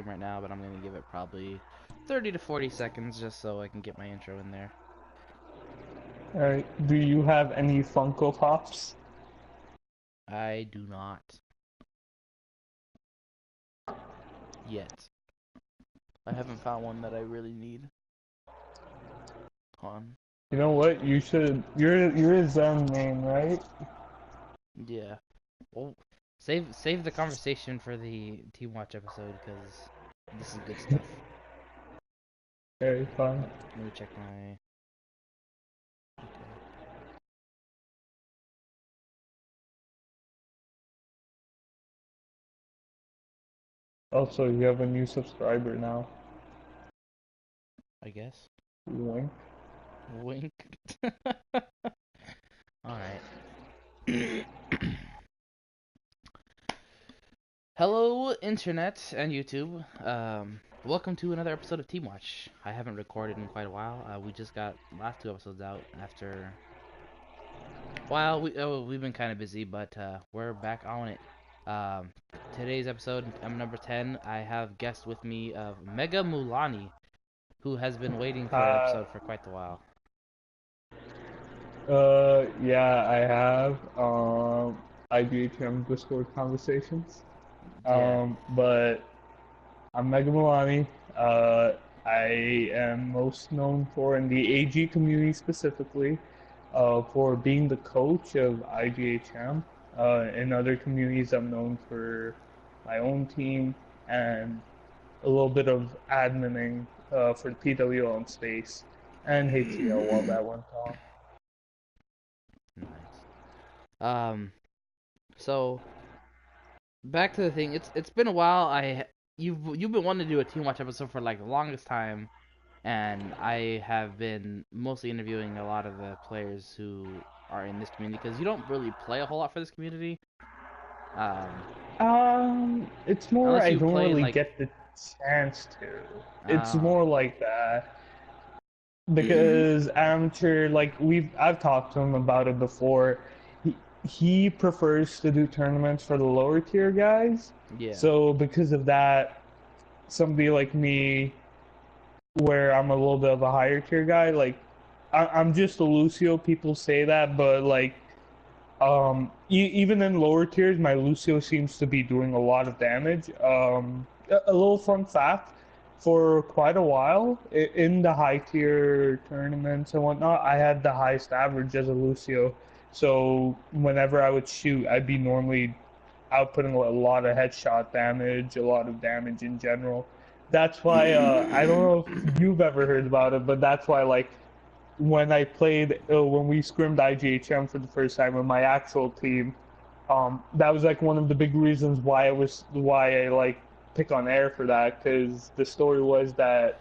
right now, but I'm gonna give it probably 30 to 40 seconds just so I can get my intro in there. Alright, do you have any Funko Pops? I do not yet. I haven't found one that I really need. On. You know what? You should. You're a Zen main, right? Yeah. Well, save the conversation for the Teamwatch episode because this is good stuff. Okay, fine. Let me check my. Okay. Also, you have a new subscriber now. I guess. Link. Wink. All right. Hello, internet and YouTube. Welcome to another episode of Teamwatch. I haven't recorded in quite a while. We just got last two episodes out after. Well, we've been kind of busy, but we're back on it. Um, Today's episode, number 10. I have guest with me of MegaMulani, who has been waiting for an Uh, episode for quite a while. yeah, I have. IGHM Discord conversations. Yeah. But I'm MegaMulani. Uh, I am most known for in the AG community specifically, for being the coach of IGHM. In other communities, I'm known for my own team and a little bit of adminning for the PWO in space and HCL while that went on. Nice. Um, so back to the thing. It's been a while. You've been wanting to do a Team Watch episode for like the longest time, and I have been mostly interviewing a lot of the players who are in this community because you don't really play a whole lot for this community. Um, It's more Unless I you don't play in really like get the chance to. It's uh more like that. Because amateur, like I've talked to him about it before. He prefers to do tournaments for the lower tier guys. yeah. So because of that, somebody like me, where I'm a little bit of a higher tier guy, like I'm just a Lucio. People say that, but like even in lower tiers, my Lucio seems to be doing a lot of damage. A little fun fact: for quite a while in the high tier tournaments and whatnot, I had the highest average as a Lucio. So whenever I would shoot, I'd be normally outputting a lot of headshot damage, a lot of damage in general. That's why I don't know if you've ever heard about it, but that's why like when we scrimmed IGHM for the first time with my actual team, that was like one of the big reasons why I like pick on Air for that, because the story was that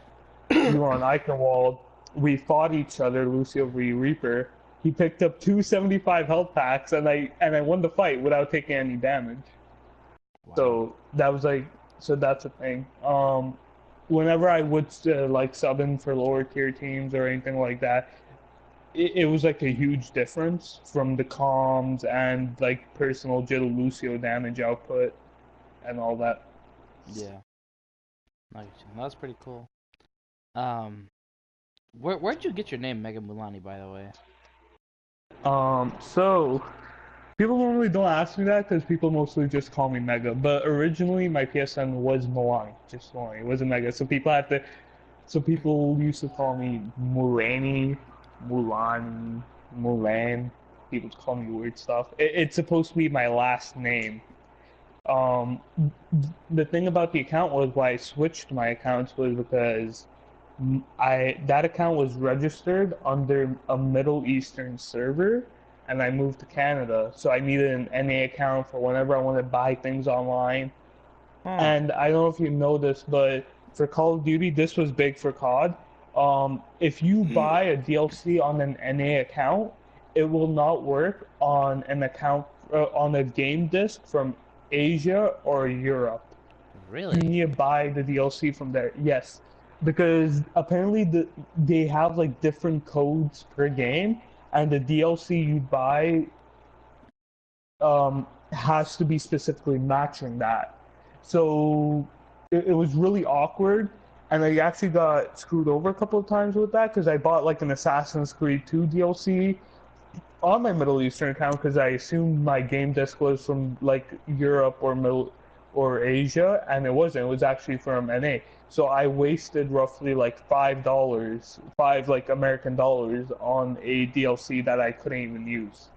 we were on Eichenwald, we fought each other, Lucio v Reaper. He picked up two 75 health packs, and I won the fight without taking any damage. Wow. So that was like, so that's a thing. Whenever I would like sub in for lower tier teams or anything like that, it was like a huge difference from the comms and like personal Jill Lucio damage output and all that. Yeah. I get you. That's pretty cool. Um, where'd you get your name, Mega Mulani, by the way? So people normally don't ask me that because people mostly just call me Mega. But originally my PSN was Milani, just Milani. It wasn't Mega. So people used to call me Mulani, Mulani, Mulan. People call me weird stuff. It's supposed to be my last name. Um, the thing about the account was why I switched my accounts was because I that account was registered under a Middle Eastern server, and I moved to Canada, so I needed an NA account for whenever I wanted to buy things online. Huh. And I don't know if you know this, but for Call of Duty, this was big for COD. If you buy a DLC on an NA account, it will not work on an account on a game disc from Asia or Europe. You Really? need to buy the DLC from there. Yes, because apparently they have like different codes per game, and the DLC you buy has to be specifically matching that. So it was really awkward, and I actually got screwed over a couple of times with that because I bought like an Assassin's Creed 2 DLC on my Middle Eastern account because I assumed my game disc was from like Europe or Middle or Asia, and it wasn't. It was actually from NA. So I wasted roughly like $5, five like American dollars on a DLC that I couldn't even use.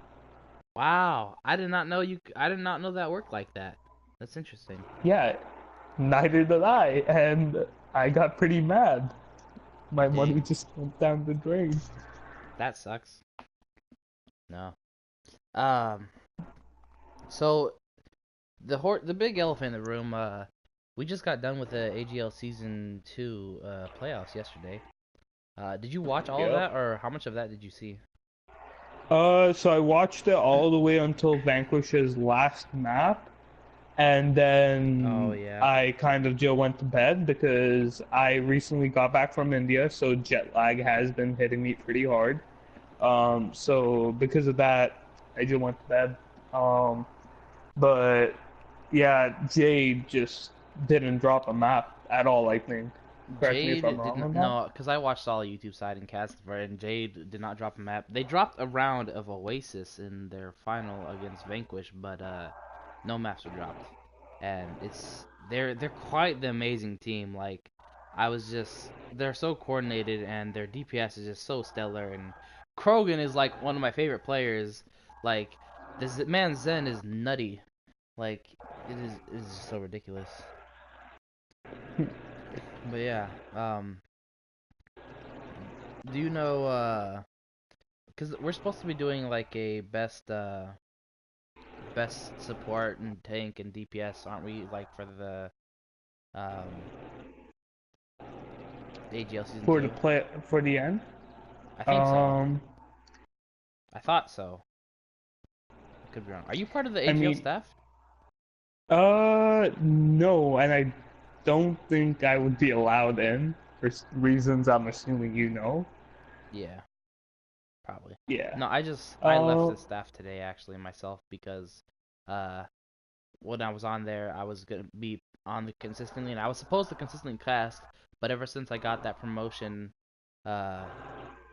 Wow, I did not know you. I did not know that worked like that. That's interesting. Yeah, neither did I, and I got pretty mad. My money Dang, just went down the drain. that sucks. No. Um. So the big elephant in the room. We just got done with the AGL season 2 playoffs yesterday. Did you watch all of Yep. that, or how much of that did you see? So I watched it all the way until Vanquish's last map, and Oh then yeah. I kind of just went to bed because I recently got back from India, so jet lag has been hitting me pretty hard. So because of that, I just went to bed. Um, but yeah, Jade just didn't drop a map at all, I think. Correct me if I'm Jade wrong didn't on that. no, because I watched all the YouTube side and cast for it, and Jade did not drop a map. They dropped a round of Oasis in their final against Vanquish, but no maps were dropped. And they're quite the amazing team. Like they're so coordinated and their DPS is just so stellar. And Krogan is like one of my favorite players. Like this man Zen is nutty. Like it is just so ridiculous. But yeah, do you know because we're supposed to be doing like a best support and tank and DPS, aren't we? Like for the um AGL season For the 2. play for the end. I think so. Um, I thought so. I could be wrong. Are you part of the I AGL mean, staff? no, and I don't think I would be allowed in for reasons I'm assuming you know. Yeah, probably. Yeah. No, I left Uh, the staff today actually myself because uh when I was on there I was gonna be on the consistently and I was supposed to consistently cast, but ever since I got that promotion, uh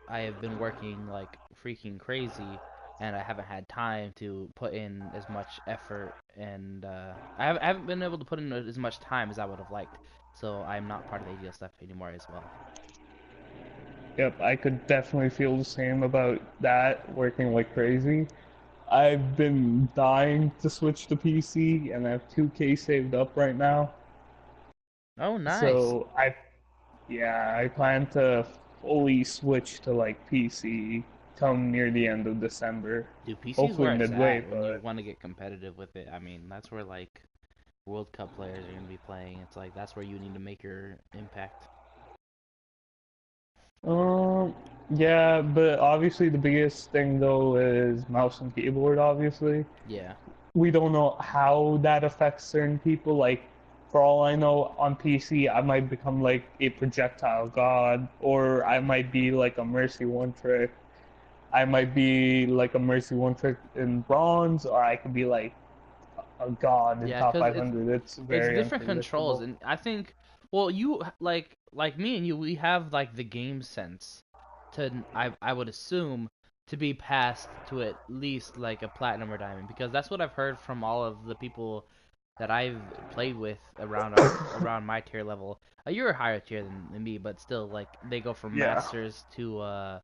I have been working like freaking crazy, and I haven't had time to put in as much effort, and I haven't been able to put in as much time as I would have liked. So I'm not part of the AGL stuff anymore as well. yep, I could definitely feel the same about that, working like crazy. I've been dying to switch to PC, and I have 2K saved up right now. Oh, nice. So yeah, I plan to fully switch to like PC come near the end of December. Dude, PC is Hopefully where it's midway, at when you but want to get competitive with it. I mean, that's where like World Cup players are going to be playing. It's like that's where you need to make your impact. Um, yeah, but obviously the biggest thing though is mouse and keyboard, obviously. Yeah. We don't know how that affects certain people. Like, for all I know, on PC, I might become like a projectile god, or I might be like a Mercy one trick. I might be like a Mercy one trick in bronze, or I could be like a god in Yeah, top cuz it's 500. It's it's very different controls, unpredictable. and I think, well, you like me and you, we have like the game sense to I would assume to be passed to at least like a platinum or diamond, because that's what I've heard from all of the people that I've played with around my tier level. You're a higher tier than me, but still, like they go from Yeah. masters to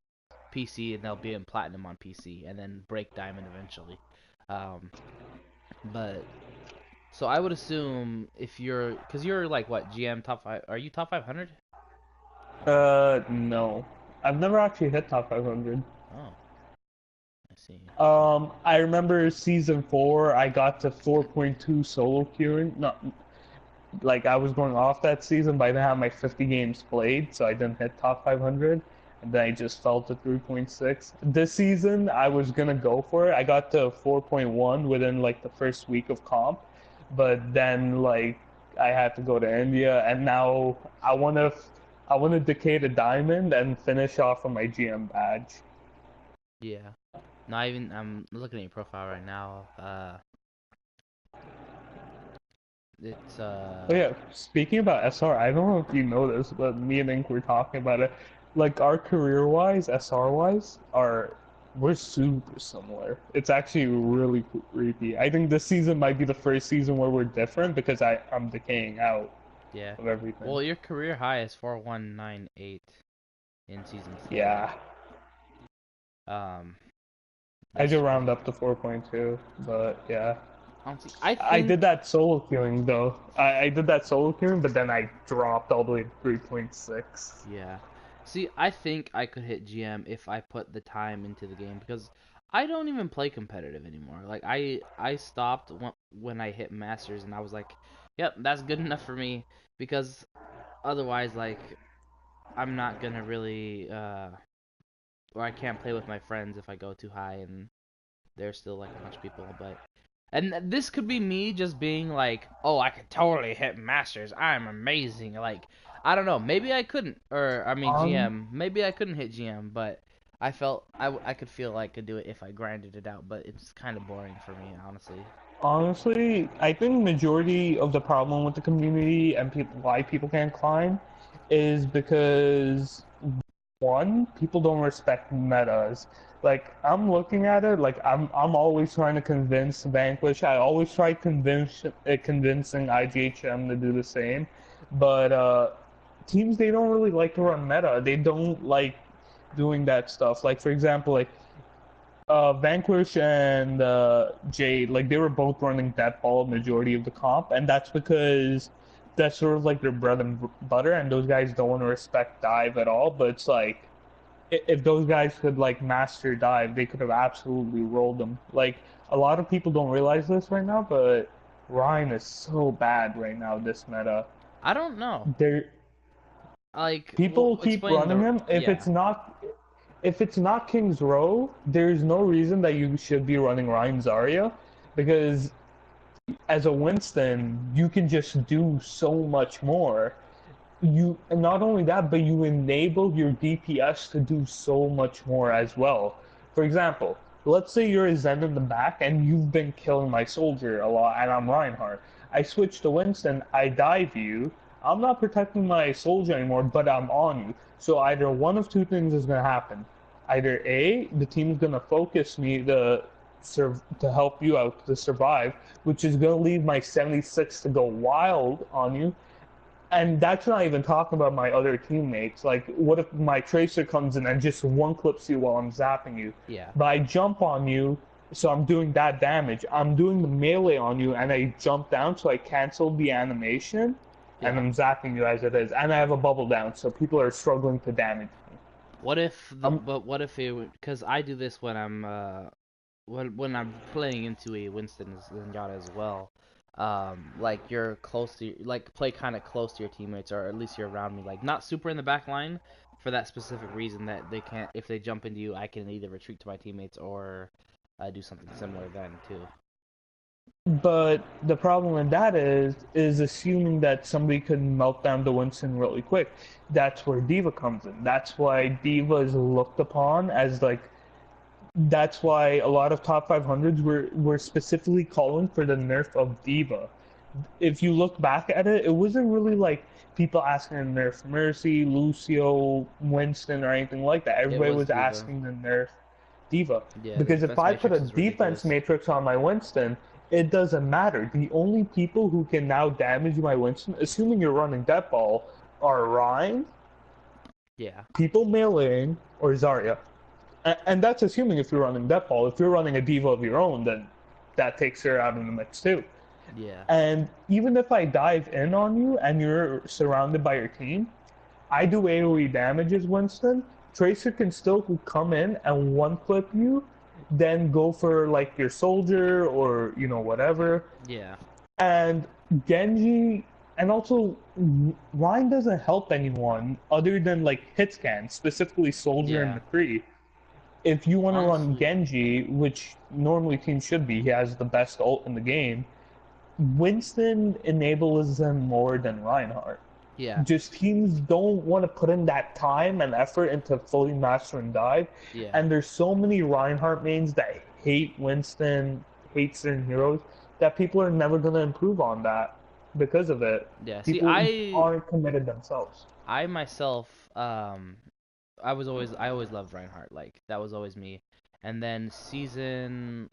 PC, and they'll be in platinum on PC and then break diamond eventually. Um, but so I would assume if because you're like what GM top five? Are you top 500? No. I've never actually hit top 500. Oh, I see. I remember season 4, I got to 4.2 solo queuing. Not like I was going off that season, but I didn't have my 50 games played, so I didn't hit top 500. And then I just fell to 3.6. This season, I was gonna go for it. I got to 4.1 within like the first week of comp, but then like I had to go to India, and now I wanna decay to diamond and finish off on my GM badge. Yeah. Not even I'm looking at your profile right now. It's Oh yeah, speaking about SR, I don't know if you know this, but me and Ink were talking about it. Like our career-wise, SR-wise, are we're super similar. It's actually really creepy. I think this season might be the first season where we're different because I'm decaying out yeah. of everything. Well, your career high is 4198 in season 4. Yeah, Um, I that's just round crazy. up to 4.2, but yeah. Honestly, I I did think that solo queuing though. I did that solo queuing, but then I dropped all the way to 3.6. yeah. See, I think I could hit GM if I put the time into the game because I don't even play competitive anymore. Like I stopped when I hit masters and I was like, "Yep, that's good enough for me," because otherwise like I'm not gonna really or I can't play with my friends if I go too high and there's still like a bunch of people, but and this could be me just being like, "Oh, I could totally hit masters. I'm amazing." Like, I don't know. Maybe I couldn't, or I mean On GM. Maybe I couldn't hit GM, but I felt I could feel I could do it if I grinded it out. But it's kind of boring for me, honestly. Honestly, I think majority of the problem with the community and why people can't climb is because one, people don't respect metas. Like I'm looking at it, like I'm always trying to convince Vanquish. I always try convincing IGHM to do the same, but teams they don't really like to run meta. They don't like doing that stuff. Like for example, like Vanquish and Jade, like they were both running that ball majority of the comp, and that's because that's sort of like their bread and butter, and those guys don't want to respect dive at all. But it's like if those guys could like master dive, they could have absolutely rolled them. Like a lot of people don't realize this right now, but Ryan is so bad right now. This meta, I don't know. there Like, people keep explain running the him. yeah. If it's not King's Row, there's no reason that you should be running Ryan Zarya because as a Winston, you can just do so much more. You not only that, but you enable your DPS to do so much more as well. For example, let's say you're a Zen in the back and you've been killing my soldier a lot, and I'm Reinhardt. I switch to Winston, I dive you. I'm not protecting my soldier anymore, but I'm on you. So either one of two things is gonna happen. Either A, the team's gonna focus me to help you out to survive, which is gonna leave my 76 to go wild on you, and that's not even talking about my other teammates. Like, what if my tracer comes in and just one clips you while I'm zapping you? Yeah. But I jump on you, so I'm doing that damage. I'm doing the melee on you, and I jump down, so I cancel the animation, and Yeah. I'm zapping you as it is. And I have a bubble down, so people are struggling to damage me. I'm What if it because I do this when I'm when I'm playing into a Winston Zenyatta as well. Like you're close to like play kind of close to your teammates or at least you're around me. Like not super in the back line for that specific reason that they can't if they jump into you, I can either retreat to my teammates or do something similar then too. But the problem with that is assuming that somebody could melt down the Winston really quick. That's where Diva comes in. That's why Diva is looked upon as like that's why a lot of top 500s were specifically calling for the nerf of Diva. If you look back at it, it wasn't really like people asking to nerf Mercy, Lucio, Winston, or anything like that. It Everybody was was Diva. asking to nerf Diva. Yeah, the Because if defense I put a matrix is defense ridiculous. matrix on my Winston, it doesn't matter. The only people who can now damage my Winston, assuming you're running that ball, are Ryan, Yeah. people meleeing, or Zarya. And that's assuming if you're running that ball. If you're running a diva of your own, then that takes her out of the mix too. Yeah. And even if I dive in on you and you're surrounded by your team, I do AoE damage as Winston. Tracer can still come in and one clip you, then go for like your soldier or whatever. Yeah. And Genji and also Ryan doesn't help anyone other than like hit scan, specifically soldier and Yeah. McCree. If you want to run Honestly, Genji, which normally teams should be, he has the best ult in the game. Winston enables them more than Reinhardt. yeah. Just teams don't want to put in that time and effort into fully master and dive. Yeah. And there's so many Reinhardt mains that hate Winston, hate certain heroes, that people are never going to improve on that. because of it. Yeah. See, People aren't committed themselves. I myself, I always loved Reinhardt. Like that was always me. And then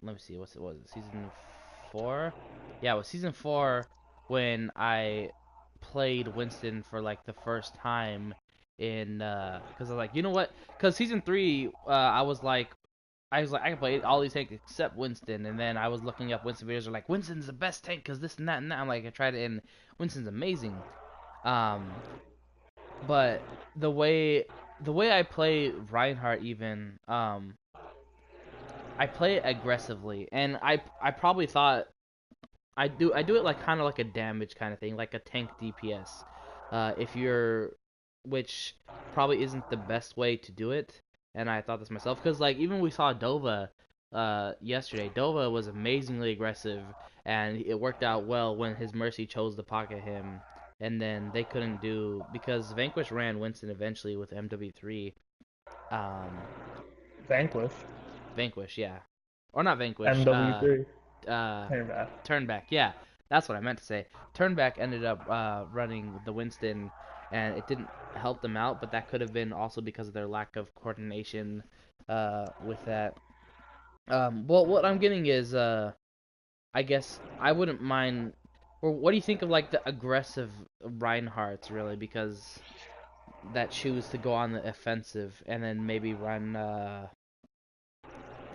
let me see, was it season 4? Yeah, it was season 4 when I played Winston for like the first time in because I was like, you know what? Because season 3, I was like, I can play all these tanks except Winston, and then I was looking up Winston videos. Are like, Winston's the best tank because this and that and that. I'm like, I tried it, and Winston's amazing. Um, but the way the way I play Reinhardt, even I play it aggressively, and I probably thought I do it like kind of like a damage kind of thing, like a tank DPS. If you're, which probably isn't the best way to do it, and I thought this myself because like even we saw Dova yesterday. Dova was amazingly aggressive, and it worked out well when his Mercy chose to pocket him, and then they couldn't do because Vanquish ran Winston eventually with MW3. Um, Vanquish, Vanquish, yeah, or not Vanquish. MW3, Uh, Internet. Turnback. Yeah, that's what I meant to say. Turnback ended up running the Winston, and it didn't help them out, but that could have been also because of their lack of coordination with that. Well, what I'm getting is, I guess I wouldn't mind. Or what do you think of like the aggressive Reinhardts, really? Because that choose to go on the offensive and then maybe run.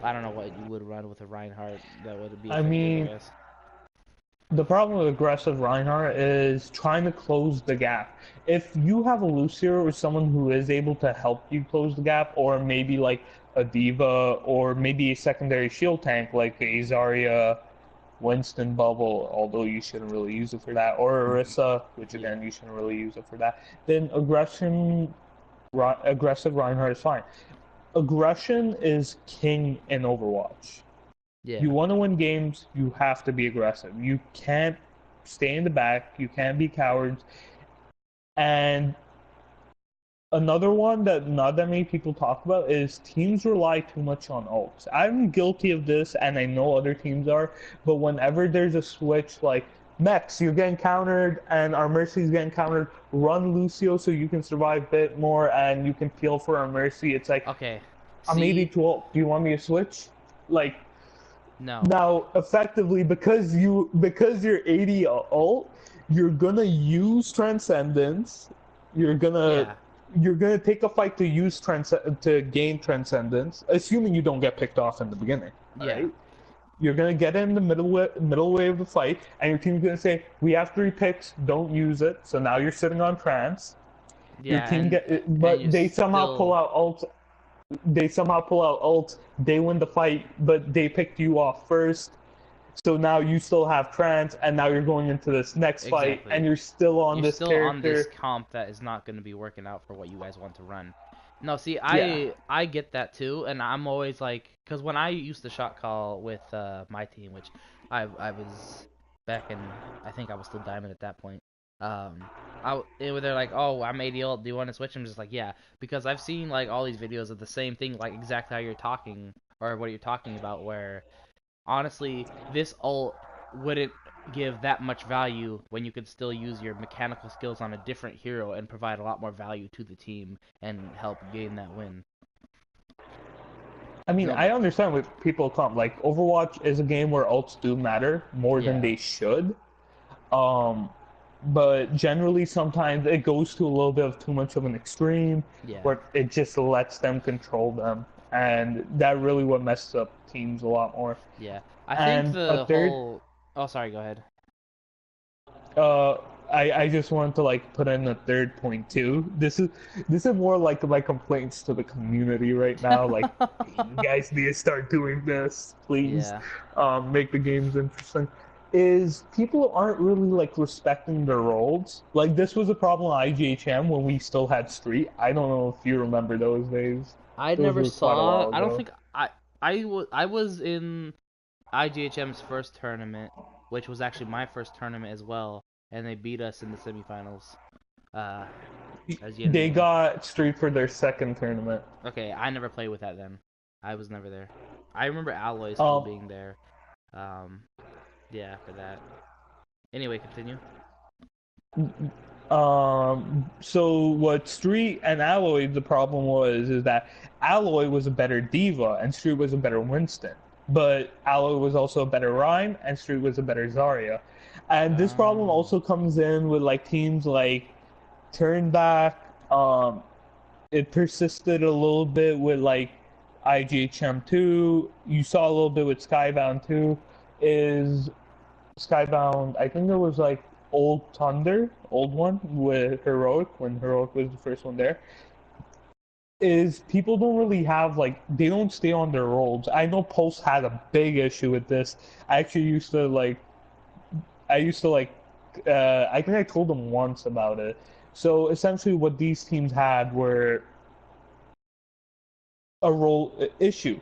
I don't know what you would run with a Reinhardt that would be I effective, I mean, guess. the problem with aggressive Reinhardt is trying to close the gap. If you have a Lucier or someone who is able to help you close the gap, or maybe like a Diva, or maybe a secondary shield tank like a Zarya, Winston Bubble, although you shouldn't really use it for that, or Orisa, which Yeah. again you shouldn't really use it for that, then aggressive Reinhardt is fine. Aggression is king in Overwatch. You Yeah. want to win games, you have to be aggressive. You can't stay in the back. You can't be cowards. And another one that not that many people talk about is teams rely too much on ults. I'm guilty of this, and I know other teams are. But whenever there's a switch, like Mex, you're getting countered, and our Mercy's getting countered. Run Lucio so you can survive a bit more, and you can feel for our Mercy. It's like Okay. I'm See, 80-12. Do you want me to switch? Like no. now, effectively, because you're 80 ult, you're gonna use Transcendence. You're gonna Yeah. you're gonna take a fight to to gain Transcendence, assuming you don't get picked off in the beginning. All Yeah. right. You're gonna get in the middle way of the fight, and your team's gonna say, "We have 3 picks. Don't use it." So now you're sitting on Trance. Your Yeah, team and you but still they somehow pull out ult, they win the fight, but they picked you off first. So now you still have trance, and now you're going into this next fight, and exactly. you're still on You're this still on this character. comp that is not going to be working out for what you guys want to run. No, see, Yeah. I get that too, and I'm always like, because when I used to shot call with my team, which I was back in, I think I was still diamond at that point. They're like, oh, I'm 80 ult. Do you want to switch? I'm just like, yeah, because I've seen like all these videos of the same thing, like exactly how you're talking or what you're talking about, where honestly, this ult wouldn't give that much value when you could still use your mechanical skills on a different hero and provide a lot more value to the team and help gain that win. I mean, No, I but understand what people come. Like, Overwatch is a game where ults do matter more than yeah, they should. Um, but generally, sometimes it goes to a little bit of too much of an extreme yeah, where it just lets them control them. And that really what messes up teams a lot more. yeah. I think And a the third whole. Oh, sorry. Go ahead. uh I just wanted to like put in a third point too. This is more like my complaints to the community right now. Like, hey, you guys need to start doing this, please. Yeah. Make the games interesting. Is people aren't really like respecting their roles. Like this was a problem at IGHM when we still had Street. I don't know if you remember those days. I Those never were quite a saw. while I don't ago. think I was in IGHM's first tournament, which was actually my first tournament as well, and they beat us in the semifinals. Uh, as Yin and They Yang. got Street for their second tournament. Okay, I never played with that then. I was never there. I remember Alloy still Um, being there. Um, yeah, for that. Anyway, continue. So what Street and Alloy, the problem was is that Alloy was a better Diva and Street was a better Winston. But Alloy was also a better Rhyme and Street was a better Zarya. And this problem Oh. also comes in with like teams like Turnback. It persisted a little bit with like IGHM2. You saw a little bit with Skybound 2. Is Skybound, I think it was like Old Thunder, old one with Heroic when Heroic was the first one there. Is people don't really have like they don't stay on their roles. I know Pulse had a big issue with this. I actually used to like I used to like I think I told them once about it. So essentially what these teams had were a role issue.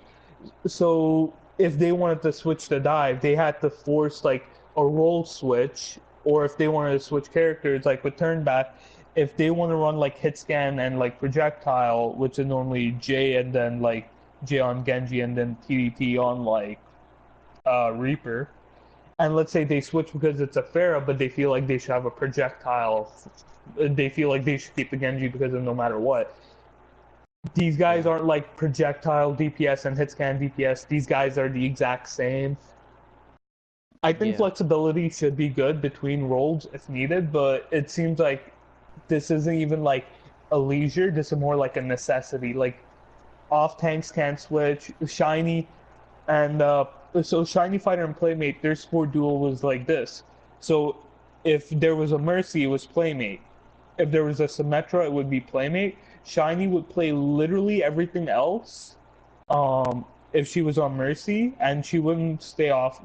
So if they wanted to switch the dive, they had to force like a role switch, or if they wanted to switch characters, like with Turnback, if they want to run like hit scan and like projectile, which is normally J and then like J on Genji and then TDP on like Reaper, and let's say they switch because it's a Pharah, but they feel like they should have a projectile. They feel like they should keep the Genji because of no matter what these guys Yeah. aren't like projectile DPS and hit scan DPS. These guys are the exact same. I think Yeah. flexibility should be good between roles if needed, but it seems like this isn't even like a leisure. This is more like a necessity. Like off tanks can't switch. Shiny and so Shiny Fighter and Playmate, their sport duel was like this. So if there was a Mercy, it was Playmate. If there was a Symmetra, it would be Playmate. Shiny would play literally everything else. If she was on Mercy, and she wouldn't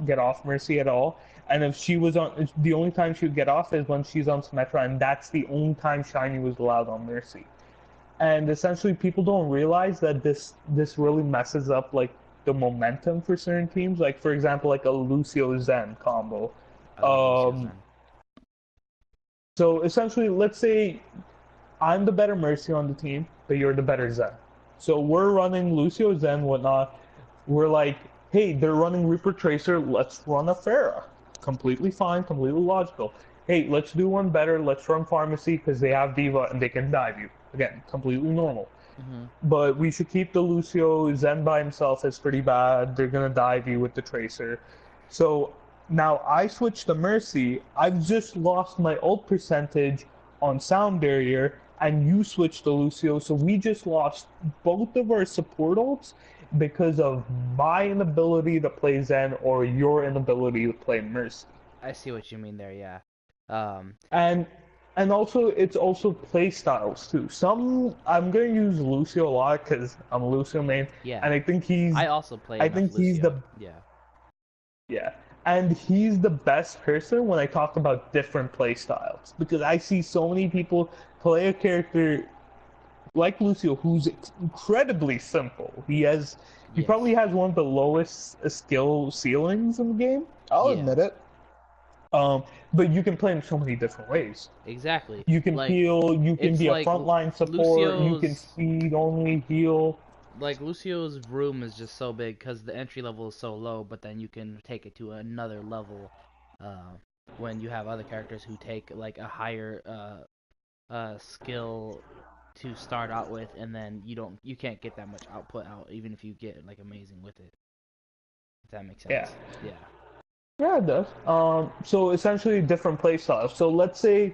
get off Mercy at all. And if she was on, the only time she would get off is when she's on Symmetra, and that's the only time Shiny was allowed on Mercy. And essentially, people don't realize that this really messes up like the momentum for certain teams. Like for example, like a Lucio Zen combo. I love Lucio Um, Zen. so essentially, let's say I'm the better Mercy on the team, but you're the better Zen. So we're running Lucio, Zen, whatnot. We're like, hey, they're running Reaper Tracer. Let's run a Pharah. Completely fine, completely logical. Hey, let's do one better. Let's run Pharmacy because they have Diva and they can dive you. Again, completely normal. Hmm. But we should keep the Lucio. Zen by himself is pretty bad. They're gonna dive you with the Tracer. So now I switch to Mercy. I've just lost my ult percentage on Sound Barrier, and you switch to Lucio. So we just lost both of our support ults because of my inability to play Zen or your inability to play Mercy. I see what you mean there. Yeah. Um. And also it's also play styles too. Some I'm gonna use Lucio a lot because I'm a Lucio main, Yeah. and I also play I enough think he's the Lucio. Yeah. yeah, and he's the best person when I talk about different play styles because I see so many people play a character like Lucio who's incredibly simple. He probably Yes. has one of the lowest skill ceilings in the game. I'll Yeah. admit it. Um, but you can play him so many different ways. Exactly. You can Like heal, you can it's be a like frontline support, you can Lucio's speed only heal. Lucio's room is just so big because the entry level is so low, but then you can take it to another level uh, when you have other characters who take like a higher skill to start out with, and then you can't get that much output out even if you get like amazing with it. If that makes Yeah. sense. Yeah. Yeah, it does. So essentially different play styles. So let's say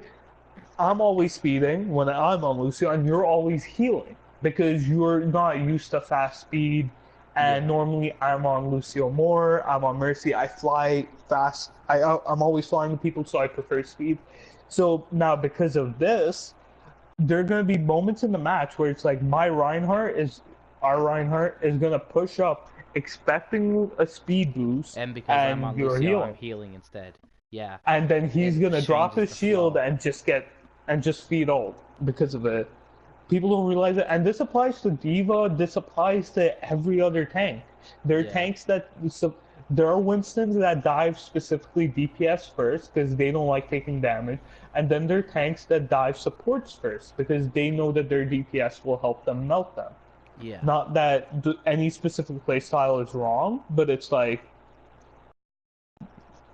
I'm always speeding when I'm on Lucio and you're always healing because you're not used to fast speed. And Yeah. normally I'm on Lucio more, I'm on Mercy, I fly fast. I'm always flying with people, so I prefer speed. So now because of this, there are going to be moments in the match where it's like our Reinhardt is going to push up expecting a speed boost And because I'm and on you're Lucio, I'm healing. healing instead. Yeah. And then he's It going to drop changes his the shield flow. and just feed ult because of it. People don't realize it. And this applies to Diva, this applies to every other tank. There are Yeah. tanks that so there are Winstons that dive specifically DPS first because they don't like taking damage, and then there are tanks that dive supports first because they know that their DPS will help them melt them. Yeah. Not that any specific playstyle is wrong, but it's like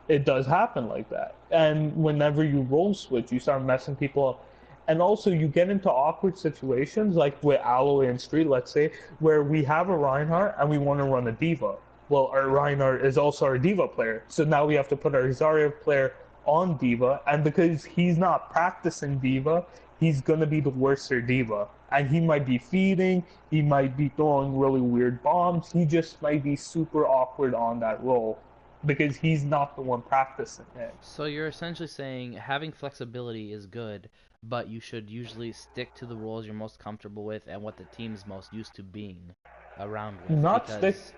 it does happen like that. And whenever you role switch, you start messing people up. And also, you get into awkward situations, like with Alloy and Street, let's say, where we have a Reinhardt and we want to run a Diva. Well, our Reinhardt is also our Diva player. So now we have to put our Zarya player on Diva. And because he's not practicing Diva, he's going to be the worser Diva. And he might be feeding, he might be throwing really weird bombs, he just might be super awkward on that role because he's not the one practicing it. So you're essentially saying having flexibility is good, but you should usually stick to the roles you're most comfortable with and what the team's most used to being around with, Not stick. because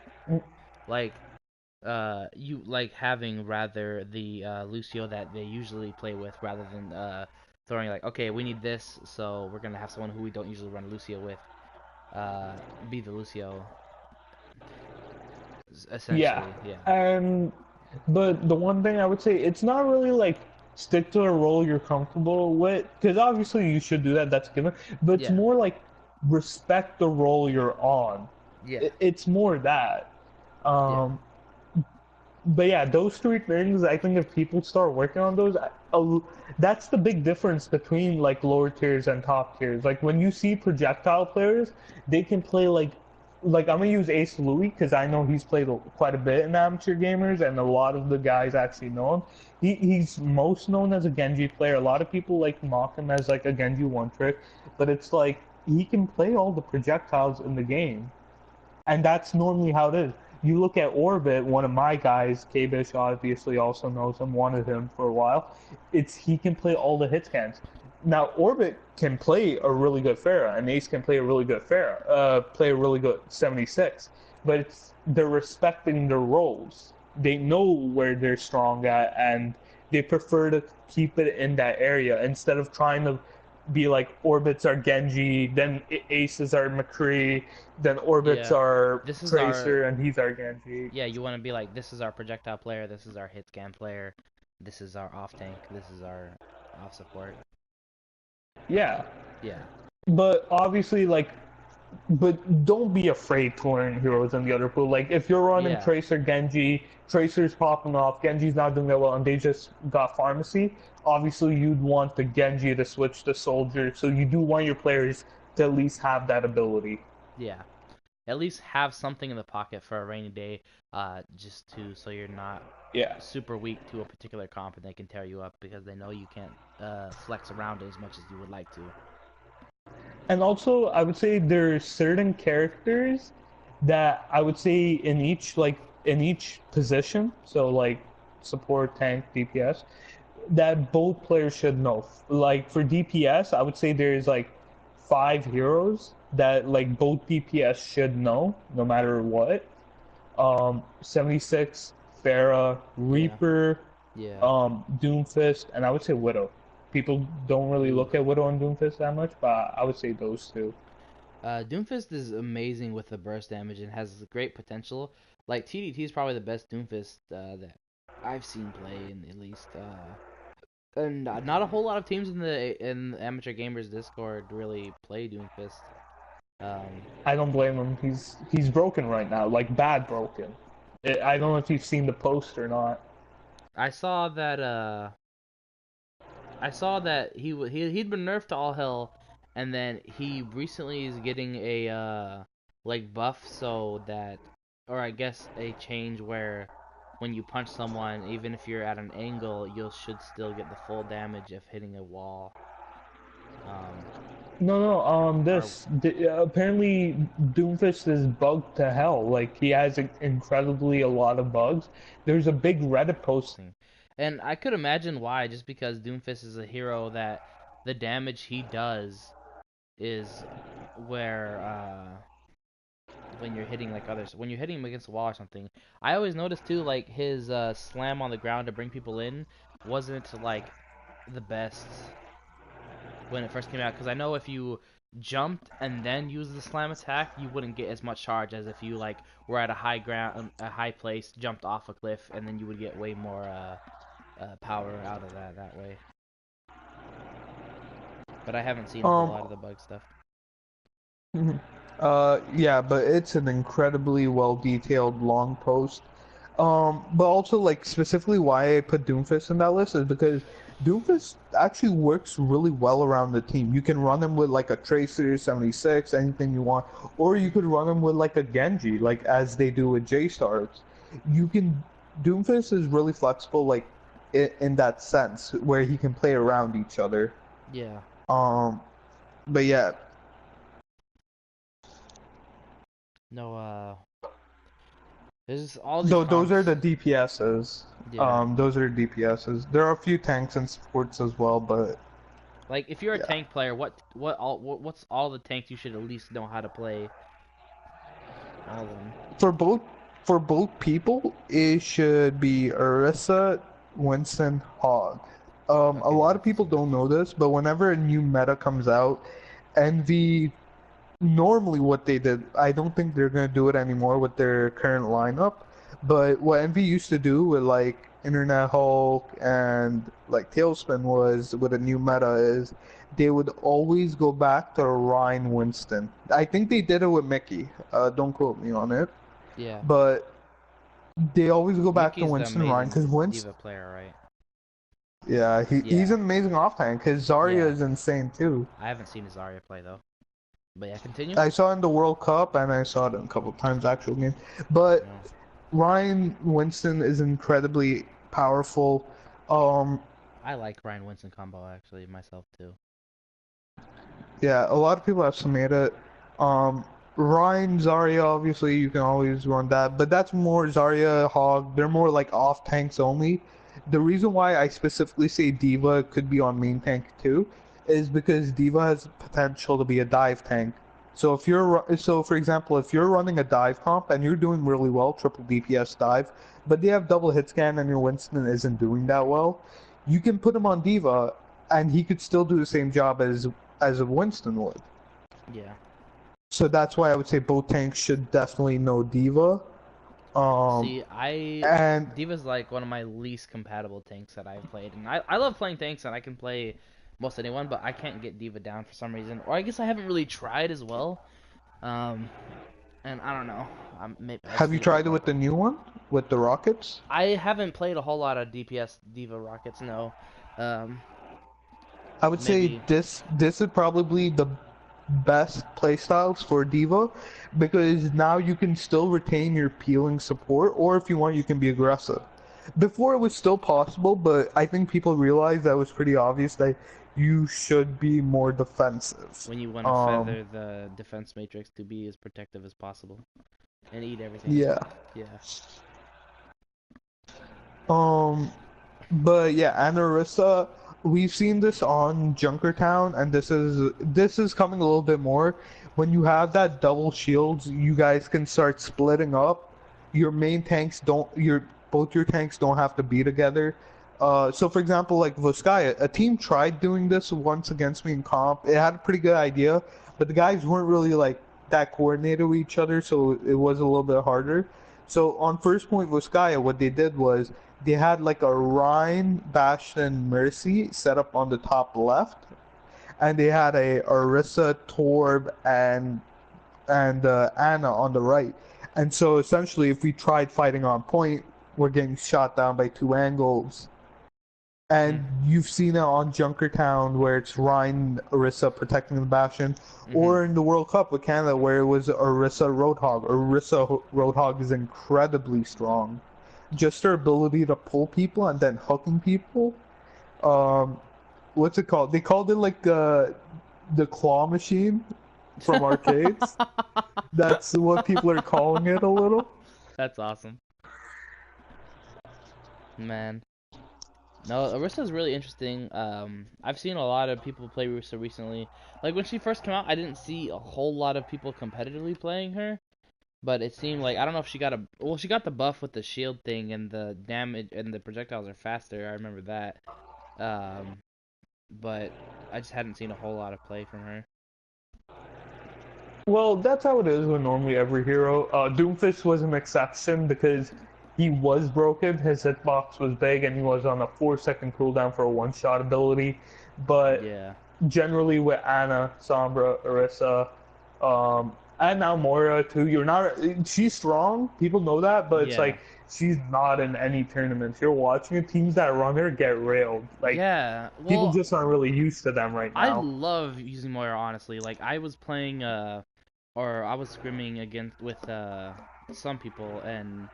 like you like having rather the Lucio that they usually play with rather than throwing like, okay, we need this, so we're gonna have someone who we don't usually run Lucio with uh be the Lucio, Yeah, essentially. Yeah. and but the one thing I would say, it's not really like stick to a role you're comfortable with, because obviously you should do that. That's a given. But it's Yeah. more like respect the role you're on. Yeah. It's more that. Yeah. Um, but yeah, those three things, I think if people start working on those, that's the big difference between like lower tiers and top tiers. Like when you see projectile players, they can play like I'm gonna use Ace Louis because I know he's played quite a bit in amateur gamers, and a lot of the guys actually know him. He's most known as a Genji player. A lot of people like mock him as like a Genji one trick, but it's like he can play all the projectiles in the game, and that's normally how it is. You look at Orbit, one of my guys, K-Bish obviously also knows him, wanted him for a while. It's he can play all the hit scans. Now Orbit can play a really good Pharah, and Ace can play a really good Pharah, play a really good 76. But they're respecting their roles. They know where they're strong at, and they prefer to keep it in that area instead of trying to be like orbits are Genji, then aces are McCree, then orbits Yeah. are This is our Tracer, and he's our Genji. Yeah, you want to be like, this is our projectile player, this is our hit scan player, this is our off tank, this is our off support. Yeah, Yeah, but obviously, like, but don't be afraid to learn heroes in the other pool. Like, if you're running yeah, Tracer Genji, Tracer's popping off, Genji's not doing that well, and they just got Pharmacy, obviously you'd want the Genji to switch to Soldier, so you do want your players to at least have that ability. yeah. At least have something in the pocket for a rainy day, just to so you're not Yeah. super weak to a particular comp and they can tear you up because they know you can't flex around it as much as you would like to. And also, I would say there's certain characters that I would say in each position, so like support, tank, DPS, that both players should know. Like for DPS, I would say there's like five heroes that like both DPS should know, no matter what. 76, Pharah, Yeah, Reaper, yeah. Doomfist, and I would say Widow. People don't really Ooh. look at Widow and Doomfist that much, but I would say those two. Doomfist is amazing with the burst damage and has great potential. Like TDT is probably the best Doomfist that I've seen play, in, at least. And not a whole lot of teams in the amateur gamers Discord really play Doomfist. Um, I don't blame him. He's broken right now, like bad broken. I don't know if you've seen the post or not. I saw that he'd been nerfed to all hell, and then he recently is getting a like buff so that, or I guess a change where when you punch someone, even if you're at an angle, you should still get the full damage of hitting a wall. Um, No, no. or Apparently Doomfist is bugged to hell. Like he has incredibly a lot of bugs. There's a big Reddit post. and I could imagine why, just because Doomfist is a hero that the damage he does is where when you're hitting like others, when you're hitting him against a wall or something. I always noticed too, like his slam on the ground to bring people in wasn't like the best when it first came out, because I know if you jumped and then used the slam attack, you wouldn't get as much charge as if you like were at a high ground, a high place, jumped off a cliff, and then you would get way more power out of that way. But I haven't seen a whole Um, lot of the bug stuff. yeah, but it's an incredibly well detailed long post. But also like specifically why I put Doomfist in that list is because Doomfist actually works really well around the team. You can run him with like a Tracer 76, anything you want, or you could run him with like a Genji, like as they do with J Stars. You can Doomfist is really flexible, like in that sense where he can play around each other. Yeah. Um, but yeah, No. There's all these though those are comps. the DPSs. Yeah. Those are DPSs. There are a few tanks and supports as well, but Like if you're a yeah. tank player, what's all the tanks you should at least know how to play? All of them. For both for both people, it should be Orisa, Winston, Hog. A Okay, lot of that's people don't know this, but whenever a new meta comes out, Envy normally what they did, I don't think they're gonna do it anymore with their current lineup. But what Envy used to do with like Internet Hulk and like Tailspin was with a new meta is they would always go back to Ryan Winston. I think they did it with Mickey. Don't quote me on it, yeah. but they always go back to Mickey's the Winston Ryan because amazing Winston, diva player, right? yeah, he's Yeah. an amazing off tank. His Zarya Yeah. is insane too. I haven't seen Zarya play though. But yeah, continue. I saw it in the World Cup and I saw it in a couple times actual game. But No. Ryan Winston is incredibly powerful. Um, I like Ryan Winston combo actually myself too. yeah, a lot of people have submitted it. Ryan, Zarya, obviously you can always run that, but that's more Zarya, Hog. They're more like off tanks only. The reason why I specifically say Diva could be on main tank too is because Diva has potential to be a dive tank. So for example, if you're running a dive comp and you're doing really well, triple DPS dive, but they have double hit scan and your Winston isn't doing that well, you can put him on Diva and he could still do the same job as a Winston would. Yeah. So that's why I would say both tanks should definitely know Diva. Um, See, I and Diva's like one of my least compatible tanks that I've played, and I love playing tanks and I can play most anyone, but I can't get Diva down for some reason, or I guess I haven't really tried as well. Um, and I don't know. Maybe I just have you need a bit tried it more with the new one with the rockets? I haven't played a whole lot of DPS Diva Rockets, no. Um, I would say maybe. this is probably the best playstyles for Diva because now you can still retain your peeling support, or if you want, you can be aggressive. Before it was still possible, but I think people realized that it was pretty obvious that you should be more defensive. When you want to feather the defense matrix to be as protective as possible and eat everything in Yeah. sight. Yeah. Um, but yeah, Anarissa, we've seen this on Junkertown, and this is coming a little bit more. When you have that double shields, you guys can start splitting up. Your main tanks don't your both your tanks don't have to be together. So for example, like Voskaya, a team tried doing this once against me in comp. It had a pretty good idea, but the guys weren't really like that coordinated with each other, so it was a little bit harder. So on first point Voskaya, what they did was they had like a Rhine, Bastion, Mercy set up on the top left, and they had a Orisa, Torb, and Anna on the right. And so essentially, if we tried fighting on point, we're getting shot down by two angles. Mm. And you've seen it on Junkertown where it's Ryan Orisa protecting the Bastion, Mhm. or in the World Cup with Canada where it was Orisa Roadhog. Orisa Roadhog is incredibly strong. Just her ability to pull people and then hooking people. Um, what's it called? They called it like the claw machine from arcades. That's what people are calling it a little. That's awesome, man. No, Arista's really interesting. I've seen a lot of people play Arista recently. Like when she first came out, I didn't see a whole lot of people competitively playing her, but it seemed like I don't know if she got a well, she got the buff with the shield thing and the damage and the projectiles are faster. I remember that. Um, but I just hadn't seen a whole lot of play from her. Well, that's how it is with normally every hero. Doomfist was an exception because he was broken. His hitbox was big, and he was on a 4 second cooldown for a one-shot ability. But Yeah, generally, with Anna, Sombra, Orisa, and now Moira too, you're not. She's strong. People know that, but it's yeah, like she's not in any tournaments. You're watching it, teams that run her get railed. Like Yeah, people well, just aren't really used to them right I now. love using Moira honestly. Like I was playing or I was scrimming against with some people and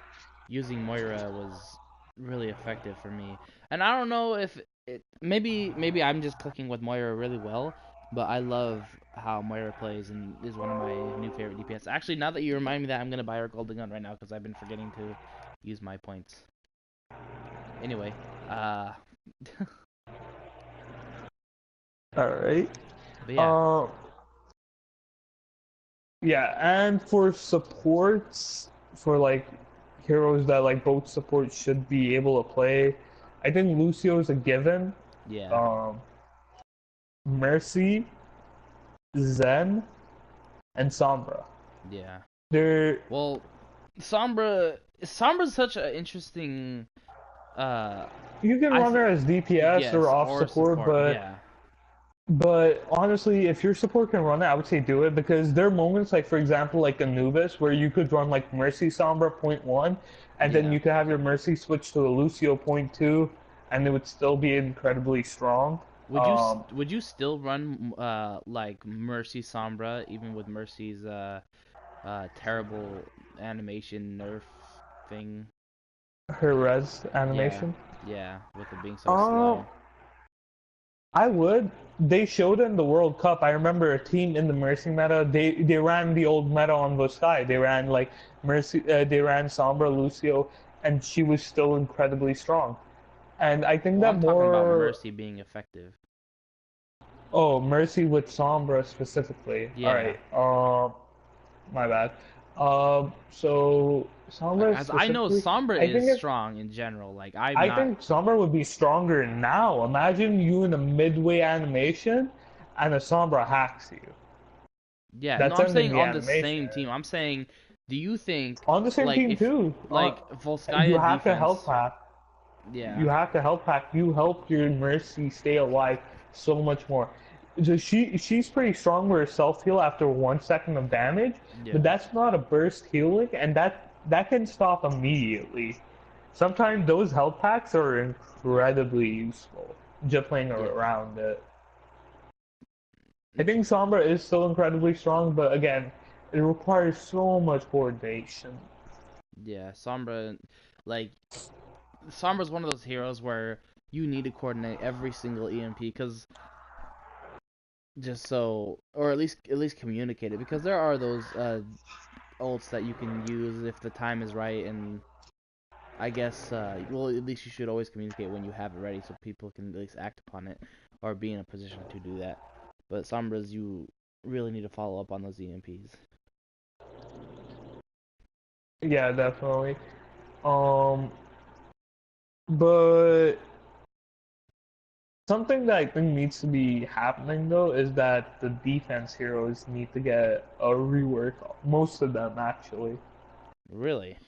using Moira was really effective for me. And I don't know if it maybe I'm just clicking with Moira really well, but I love how Moira plays and is one of my new favorite DPS. Actually, now that you remind me that, I'm gonna buy her golden gun right now because I've been forgetting to use my points. Anyway, uh, All right. but yeah, Um, yeah, and for supports, for like heroes that like both supports should be able to play, I think Lucio is a given. yeah, Um, Mercy, Zen, and Sombra. yeah. They're Well, Sombra's such an interesting uh you can I run th her as DPS or yes, off or support, support, yeah. but honestly, if your support can run it, I would say do it because there are moments like for example like Anubis where you could run like Mercy Sombra point one, and then Yeah. you could have your Mercy switch to a Lucio point two, and it would still be incredibly strong. Um, Would you still run like Mercy Sombra even with Mercy's terrible animation nerf thing? her res Yeah. animation. Yeah, with it being so Um, slow. I would. They showed in the World Cup. I remember a team in the Mercy meta. They ran the old meta on the sky. They ran like Mercy. They ran Sombra, Lucio, and she was still incredibly strong. And I think Well, that I'm talking about more. Mercy being effective. Oh, Mercy with Sombra specifically. All Yeah. right. My bad. So Like Sombra as I know specifically. Sombra I is think strong in general. Like I'm I not think Sombra would be stronger now. Imagine you in a midway animation, and a Sombra hacks you. Yeah, no, That's I'm ending saying the on the animation. same team. I'm saying, do you think On the same like team if too. You Volskaya have to help defense? hack. Yeah, You have to help hack. You help your Mercy stay alive so much more. So she's pretty strong with her self heal after 1 second of damage, but yeah, that's not a burst healing, and that can stop immediately. Sometimes those health packs are incredibly useful. Just playing yeah, around it. I think Sombra is still incredibly strong, but again, it requires so much coordination. yeah. Like Sombra's one of those heroes where you need to coordinate every single EMP because just so, or at least communicate it because there are those ults that you can use if the time is right and I guess, well, at least you should always communicate when you have it ready so people can at least act upon it or be in a position to do that. But Sombras, you really need to follow up on those EMPs. Yeah, definitely. Um, but something that I think needs to be happening though is that the defense heroes need to get a rework. Most of them actually. Really?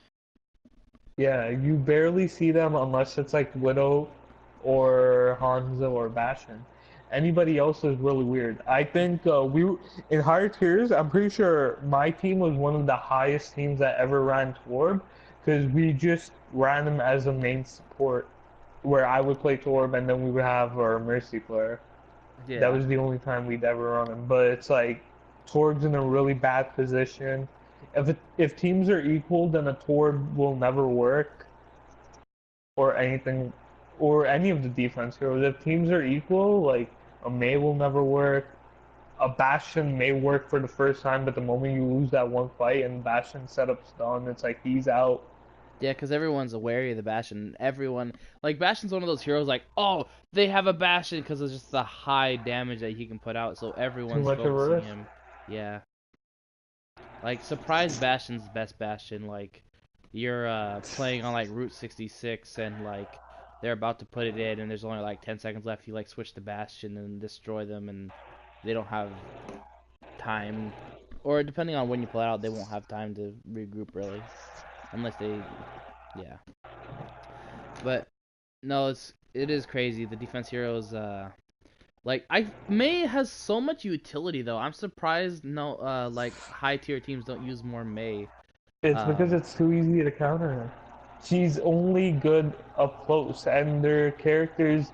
Yeah, you barely see them unless it's like Widow or Hanzo or Bastion. Anybody else is really weird. I think we in higher tiers. I'm pretty sure my team was one of the highest teams that ever ran Torb because we just ran him as a main support, where I would play Torb and then we would have our Mercy player. That Yeah. was the only time we'd ever run him. But it's like Torb's in a really bad position. If teams are equal, then a Torb will never work or anything or any of the defense heroes. If teams are equal, like a May will never work. A Bastion may work for the first time, but the moment you lose that one fight and Bastion setup's done, it's like he's out. Yeah, because everyone's wary of the Bastion. Everyone, like, Bastion's one of those heroes, like, oh, they have a Bastion because of just the high damage that he can put out, so Too everyone's much of a focusing risk. him. Yeah. Like, surprise Bastion's best Bastion, like, you're playing on, like, Route 66 and, like, they're about to put it in and there's only, like, 10 seconds left. You, like, switch to Bastion and destroy them and they don't have time. Or depending on when you pull it out, they won't have time to regroup, really. Unless they, yeah. But no, it is crazy. The defense heroes, like I May has so much utility though. I'm surprised no, like high tier teams don't use more May. It's because Um, it's too easy to counter him. She's only good up close, and there are characters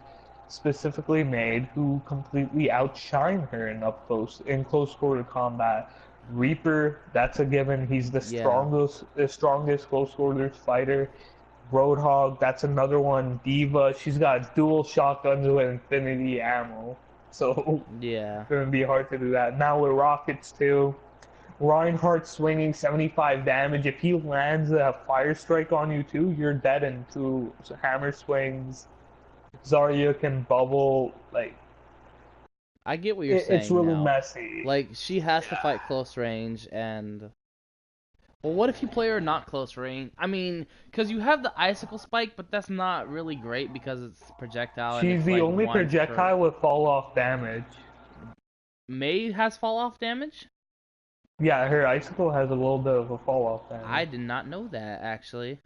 specifically made who completely outshine her in close quarter combat. Reaper, that's a given. He's Yeah, the strongest close quarters fighter. Roadhog, that's another one. Diva, she's got dual shotguns with infinity ammo, so yeah. it's gonna be hard to do that. Now with rockets too. Reinhardt swinging 75 damage. If he lands a fire strike on you too, you're dead in two hammer swings. Zarya can bubble. Like I get what you're it's saying really now. messy. Like she has to fight close range, and well, what if you play her not close range? I mean, because you have the icicle spike, but that's not really great because it's projectile and She's it's the like only once per. projectile with fall off damage. May has fall off damage. Yeah, her icicle has a little bit of a fall off damage. I did not know that actually.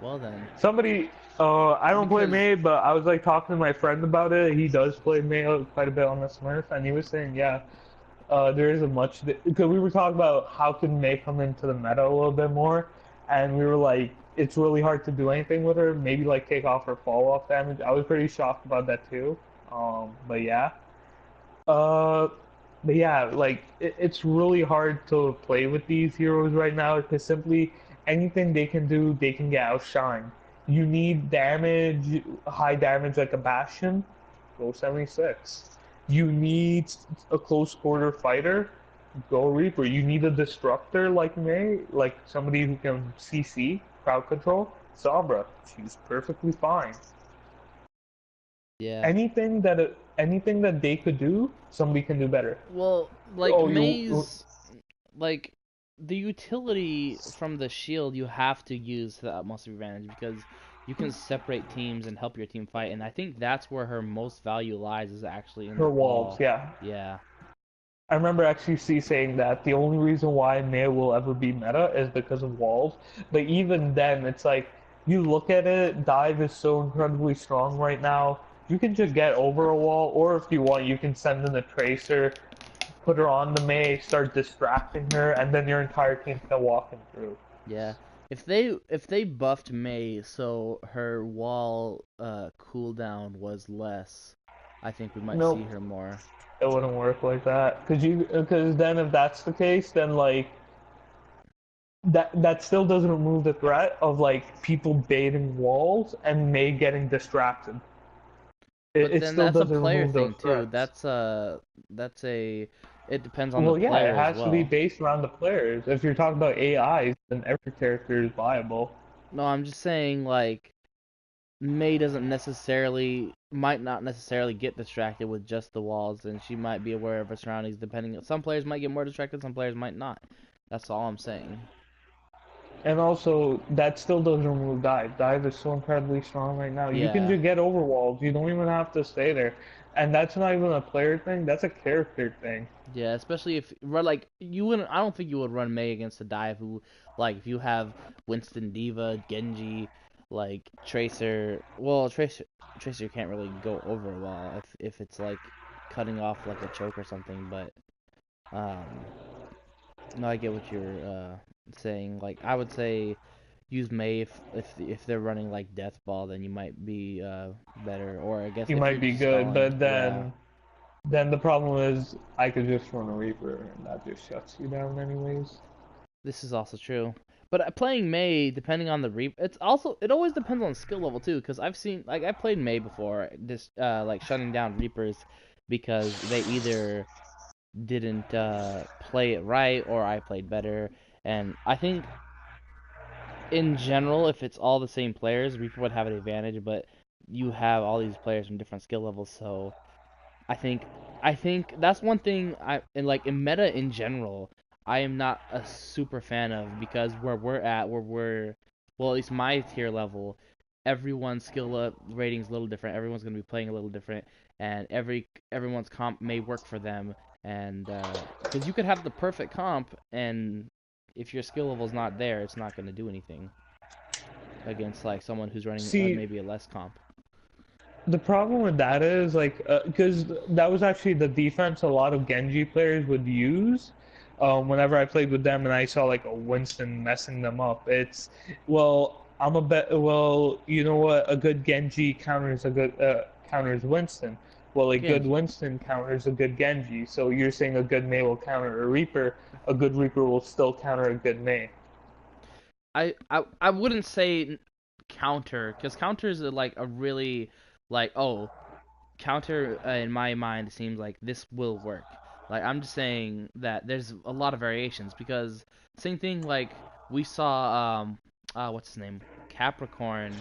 Well then, Somebody, I don't play because May, but I was like talking to my friend about it. He does play May quite a bit on the Smurf, and he was saying, yeah, there isn't much because we were talking about how can May come into the meta a little bit more, and we were like, it's really hard to do anything with her. Maybe like take off her fall off damage. I was pretty shocked about that too. But yeah, uh, but yeah, like it's really hard to play with these heroes right now because simply anything they can do, they can get outshined. You need damage, high damage like a Bastion, go 76. You need a close quarter fighter, go Reaper. You need a disruptor like May, like somebody who can CC, crowd control, Sombra. She's perfectly fine. yeah. Anything that they could do, somebody can do better. Well, like Oh, you May's like the utility from the shield you have to use to the utmost advantage because you can separate teams and help your team fight, and I think that's where her most value lies is actually in the her walls, wall. yeah. Yeah. I remember actually saying that the only reason why Mei will ever be meta is because of walls. But even then, it's like you look at it, dive is so incredibly strong right now. You can just get over a wall, or if you want, you can send in a tracer, put her on the Mei, start distracting her, and then your entire team can walk him through. Yeah. If they buffed May so her wall cooldown was less, I think we might Nope, see her more. it wouldn't work like that. Because then if that's the case, then like that still doesn't remove the threat of like people baiting walls and May getting distracted. But It then still that's a doesn't player remove those thing too. threats. That's a it depends on the Well, yeah, it player as has to be well. based around the players. If you're talking about AIs, then every character is viable. No, I'm just saying like May doesn't necessarily might not necessarily get distracted with just the walls, and she might be aware of her surroundings. Depending, some players might get more distracted, some players might not. That's all I'm saying. And also, that still doesn't remove dive. Dive is so incredibly strong right now. You can Yeah, just get over walls. You don't even have to stay there. And that's not even a player thing. That's a character thing. yeah. Especially if like you wouldn't. I don't think you would run May against a dive who like if you have Winston, Diva, Genji, like Tracer. Well, Tracer can't really go over a wall if it's like cutting off like a choke or something, but. Um, No, I get what you're saying. Like, I would say use May if they're running like Death Ball, then you might be better. Or I guess You if you're might be just good, stalling, but yeah, then the problem is I could just run a Reaper and that just shuts you down anyways. this is also true. But playing May, depending on the it always depends on skill level too. Because I've seen like I played May before, just like shutting down Reapers because they either didn't play it right or I played better. And I think in general, if it's all the same players, Reaper would have an advantage, but you have all these players from different skill levels, so I think I think that's one thing in meta in general, I am not a super fan of because where we're well, at least my tier level, everyone's rating is a little different. Everyone's gonna be playing a little different, and everyone's comp may work for them, and because you could have the perfect comp, and if your skill level's not there, it's not gonna do anything against like someone who's running See, maybe a less comp. the problem with that is like because that was actually the defense a lot of Genji players would use. Whenever I played with them and I saw like a Winston messing them up, it's well I'm a bet. Well, you know what? A good Genji counters a good counters Winston. Well, a good Genji. Winston counters a good Genji. So you're saying a good Mei will counter a Reaper. A good Reaper will still counter a good Mei. I wouldn't say counter, because counter is like a really like, oh, counter in my mind seems like this will work. Like I'm just saying that there's a lot of variations, because same thing like we saw what's his name, Capricorn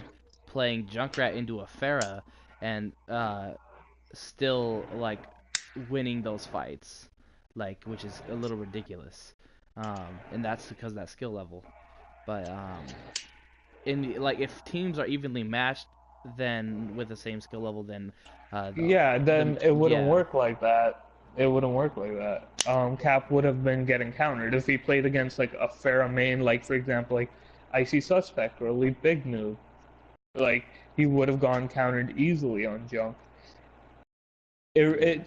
playing Junkrat into a Pharah, and still like winning those fights, like, which is a little ridiculous. And that's because of that skill level. But like if teams are evenly matched, then with the same skill level, then Yeah, the then it wouldn't yeah, work like that. It wouldn't work like that. Cap would have been getting countered if he played against like a Pharah main, like for example, like Icy Suspect or Elite Big Noob. Like he would have gone countered easily on Junk. yeah. It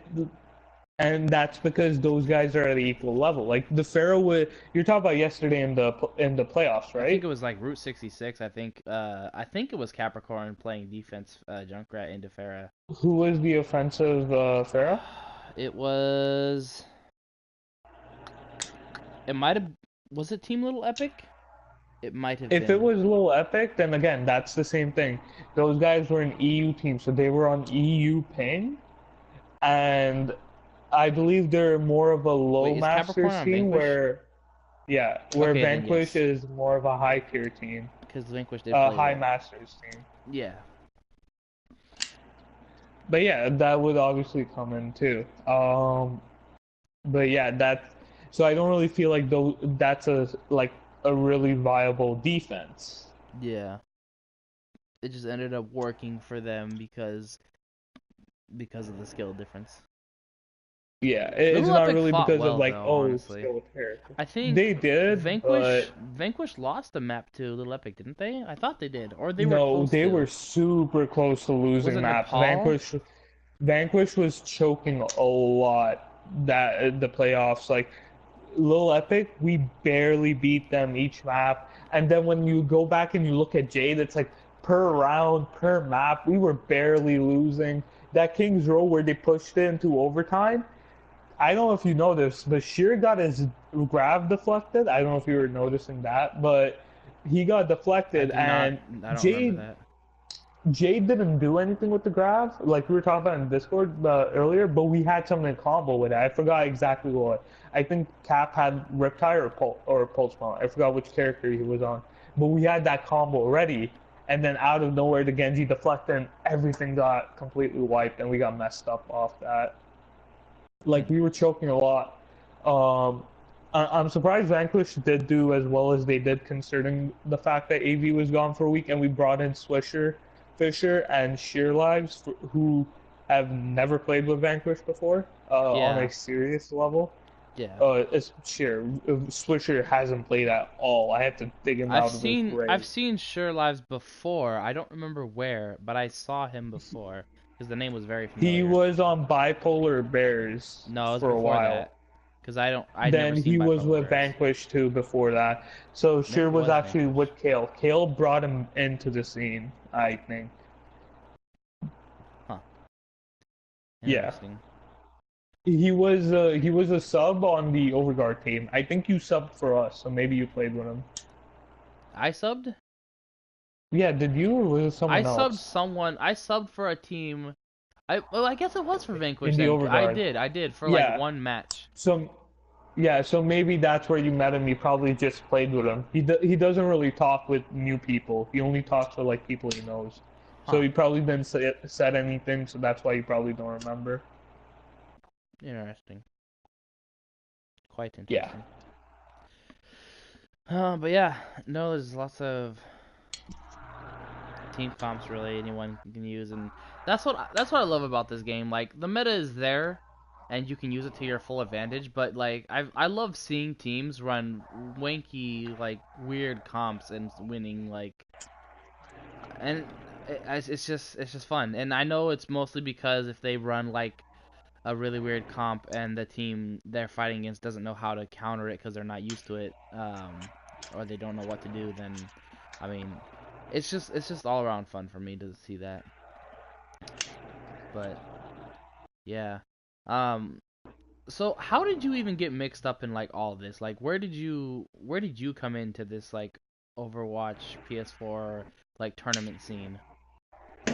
and that's because those guys are at an equal level. Like the Pharaoh would you're talking about yesterday in the playoffs, I think right? it was like Route 66. I think it was Capricorn playing defense, Junkrat into Pharah. Who was the offensive Pharaoh? It was. It might have. Was it Team Little Epic? It might have If it been. was a little epic, then again, that's the same thing. Those guys were an EU team, so they were on EU ping, and I believe they're more of a low Wait, is Capricorn masters on team Vanquish? where, yeah, where Okay, then Vanquish yes, is more of a high tier team, because Vanquish did a play high well. masters team. Yeah, But yeah, that would obviously come in too. But yeah, so I don't really feel like though that's a really viable defense. yeah. It just ended up working for them because of the skill difference. Yeah, it's Little not Epic really fought because of well like though, oh honestly. skill with character. I think They did, but Vanquish lost the map to Little Epic, didn't they? I thought they did, or they were no, close they were to. super close to Was losing it maps. Nepal? Vanquish was choking a lot that the playoffs. Like Lil Epic, we barely beat them each map. And then when you go back and you look at Jade, it's like per round, per map, we were barely losing. That King's Row where they pushed it into overtime, I don't know if you know this, but Sheer got his grab deflected. I don't know if you were noticing that, but he got I deflected, did not. and I don't remember Jade that. Jade didn't do anything with the grab, like we were talking about in Discord earlier. But we had something in combo with it. I forgot exactly what. I think Cap had Riptide or Pulse Bomb. I forgot which character he was on, but we had that combo already. And then out of nowhere, the Genji deflected, and everything got completely wiped, and we got messed up off that. Hmm. Like we were choking a lot. Um, I'm surprised Vanquish did do as well as they did, considering the fact that AV was gone for a week, and we brought in Swisher, Fisher, and Sheer Lives, who have never played with Vanquish before on a Yeah, serious level. yeah. It's Sheer. Swisher hasn't played at all. I had to dig him out of his I've grave. seen Sure Lives before. I don't remember where, but I saw him before because the name was very He familiar. was on Bipolar Bears No, it was for a before while. that because I'd never Then seen he was Bipolar with Bears. Vanquish too before that. So Maybe Sheer it was was actually Vanquish. with Kale. Kale brought him into the scene, I think. Huh. Yeah. Interesting. He was a sub on the Overguard team. I think you subbed for us, so maybe you played with him. I subbed. Yeah, did you or was it I someone subbed else? someone. I subbed for a team. I guess it was for Vanquish In the then. I Overguard. did. I did for like Yeah. one match. So yeah, so maybe that's where you met him. You probably just played with him. He doesn't really talk with new people. He only talks with like people he knows. So Huh. he probably didn't said anything, so that's why you probably don't remember. Interesting. Quite Yeah. interesting. But yeah, no, there's lots of team comps really anyone can use, and that's what I love about this game. Like the meta is there, and you can use it to your full advantage. But like I love seeing teams run wanky like weird comps and winning like, and it's just fun. And I know it's mostly because if they run like a really weird comp and the team they're fighting against doesn't know how to counter it because they're not used to it, or they don't know what to do, then I mean. it's just all around fun for me to see that. But yeah. Um so how did you even get mixed up in like all this? Like where did you come into this like Overwatch PS4 like tournament scene?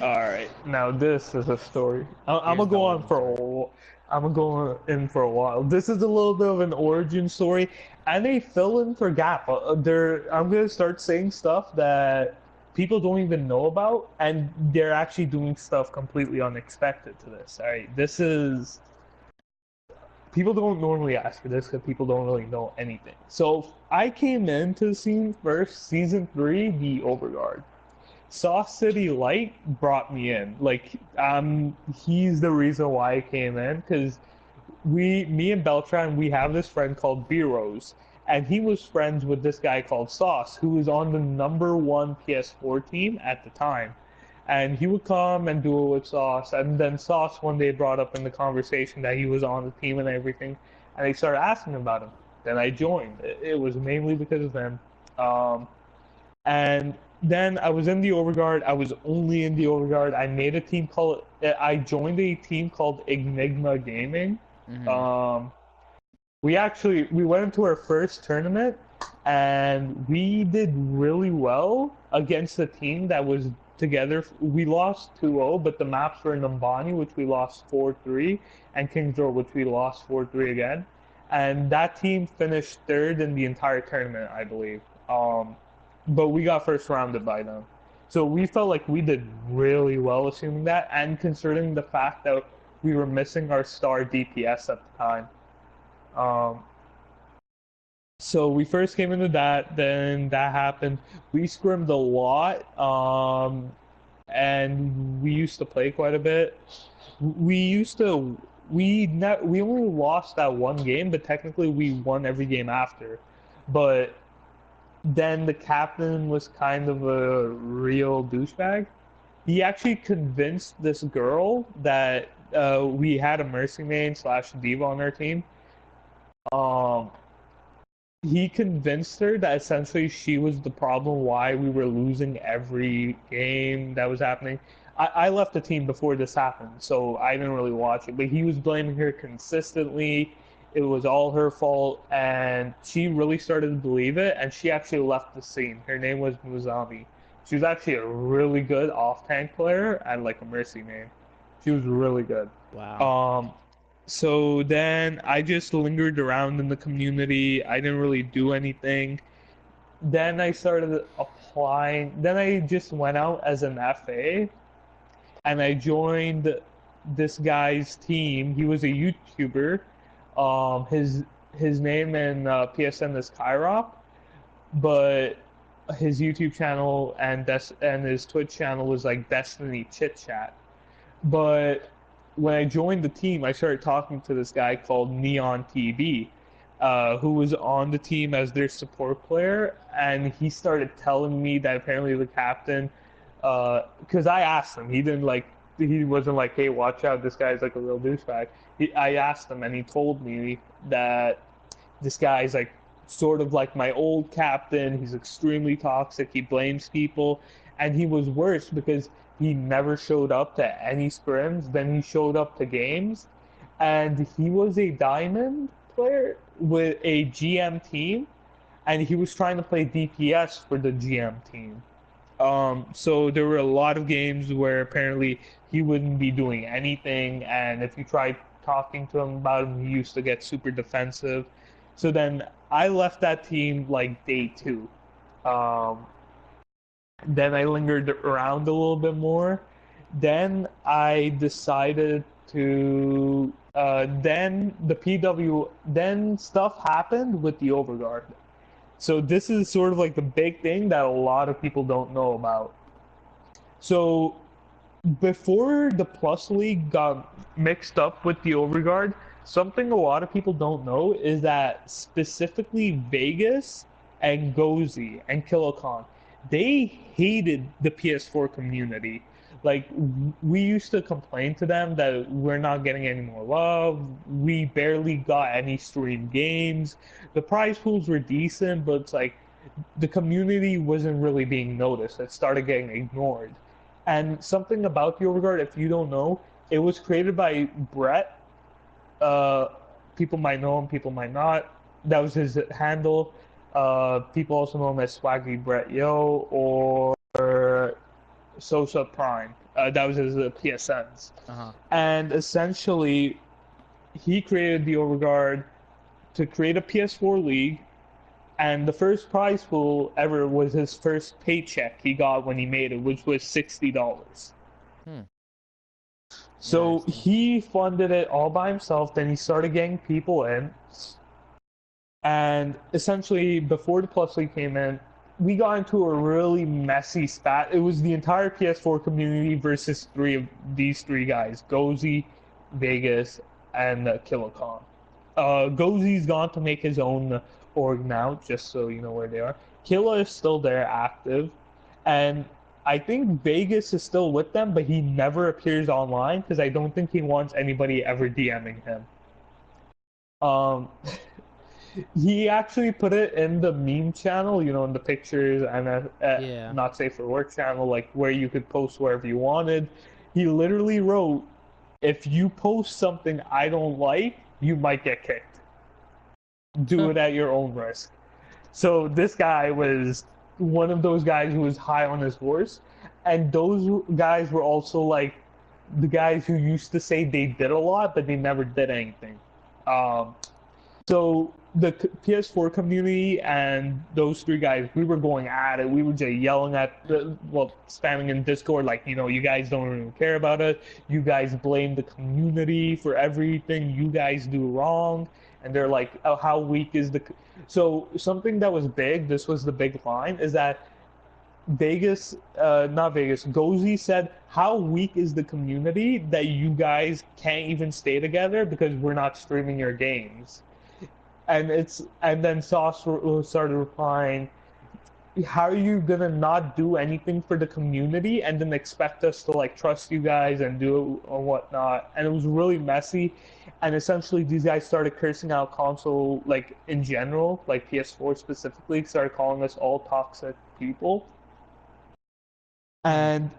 All right, now this is a story. I'm Here's gonna the go on origin for story. I'm gonna go in for a while. This is a little bit of an origin story and a fill in for gap. I'm gonna start saying stuff that people don't even know about, and they're actually doing stuff completely unexpected to this. All right, this is people don't normally ask for this because people don't really know anything. So I came into the scene first, season three, the Overguard. Sauce City Light brought me in. He's the reason why I came in because me and Beltran, we have this friend called B Rose, and he was friends with this guy called Sauce, who was on the number one PS4 team at the time. And he would come and do it with Sauce, and then Sauce one day brought up in the conversation that he was on the team and everything, and they started asking about him. Then I joined. It was mainly because of them. Um, and then I was in the Overguard. I was only in the Overguard. I joined a team called Enigma Gaming. Mhm. Um, we went into our first tournament and we did really well against a team that was together. We lost 2-0, but the maps were in Umbani, which we lost 4-3, and Kings Row, which we lost 4-3 again. And that team finished third in the entire tournament, I believe. But we got first rounded by them. So we felt like we did really well, assuming that, and considering the fact that we were missing our star DPS at the time. Um, so we first came into that, then that happened. We scrimmed a lot, and we used to play quite a bit. We used to we only lost that one game, but technically we won every game after. But then the captain was kind of a real douchebag. He actually convinced this girl that we had a mercy main slash diva on our team. Um, he convinced her that essentially she was the problem why we were losing every game that was happening. I left the team before this happened, so I didn't really watch it. But he was blaming her consistently. It was all her fault, and she really started to believe it. And she actually left the scene. Her name was Muzami. She was actually a really good off tank player and like a mercy main. She was really good. Wow. Um, so then I just lingered around in the community. I didn't really do anything. Then I started applying. Then I just went out as an FA and I joined this guy's team. He was a YouTuber. His name in PSN is Kyrop, but his YouTube channel and his Twitch channel was like Destiny Chit Chat. But when I joined the team, I started talking to this guy called Neon TV, who was on the team as their support player, and he started telling me that apparently the captain, because I asked him, he wasn't like, hey, watch out, this guy's like a real douchebag. I asked him, and he told me that this guy's like sort of like my old captain. He's extremely toxic. He blames people, and he was worse because he never showed up to any scrims. Then he showed up to games, and he was a diamond player with a GM team, and he was trying to play DPS for the GM team. So there were a lot of games where apparently he wouldn't be doing anything, and if you tried talking to him about him, he used to get super defensive. So then I left that team like day two. Um, then I lingered around a little bit more. Then I decided to. Then the PW. Then stuff happened with the Overguard. So this is sort of like the big thing that a lot of people don't know about. So before the Plus League got mixed up with the Overguard, something a lot of people don't know is that specifically Vegas and Gozi and Kilocon, they hated the PS4 community. Like we used to complain to them that we're not getting any more love. We barely got any stream games. The prize pools were decent, but it's like the community wasn't really being noticed. It started getting ignored. And something about the Overguard, if you don't know, it was created by Brett. Uh, People might know him, people might not. That was his handle. People also know him as Swaggy Brett Yo or Sosa Prime. That was his PSNs. Uh-huh. And essentially, he created the Overguard to create a PS4 league, and the first prize pool ever was his first paycheck he got when he made it, which was $60. Hmm. So Interesting. he funded it all by himself. Then he started getting people in, and essentially before the Plus League came in, we got into a really messy spat. It was the entire PS4 community versus three of these three guys: Gozy, Vegas, and Kilocon. Gozy's gone to make his own org now, just so you know where they are. Killa is still there, active, and I think Vegas is still with them, but he never appears online because I don't think he wants anybody ever DMing him. Um, he actually put it in the meme channel, in the pictures and Yeah. not safe for work channel, like where you could post wherever you wanted. He literally wrote, "If you post something I don't like, you might get kicked. Do it at your own risk." So this guy was one of those guys who was high on his horse, and those guys were also like the guys who used to say they did a lot, but they never did anything. Um, so the PS4 community and those three guys, we were going at it. We were just yelling at spamming in Discord, like, you guys don't even care about it. You guys blame the community for everything you guys do wrong. And they're like, oh, how weak is the. So something that was big, this was the big line, is that not Vegas, Gozy said, how weak is the community that you guys can't even stay together because we're not streaming your games? And then Sauce started replying, how are you gonna not do anything for the community and then expect us to like trust you guys and do it or whatnot? And it was really messy. And essentially these guys started cursing out console, like in general, like PS4 specifically, started calling us all toxic people. Hmm. And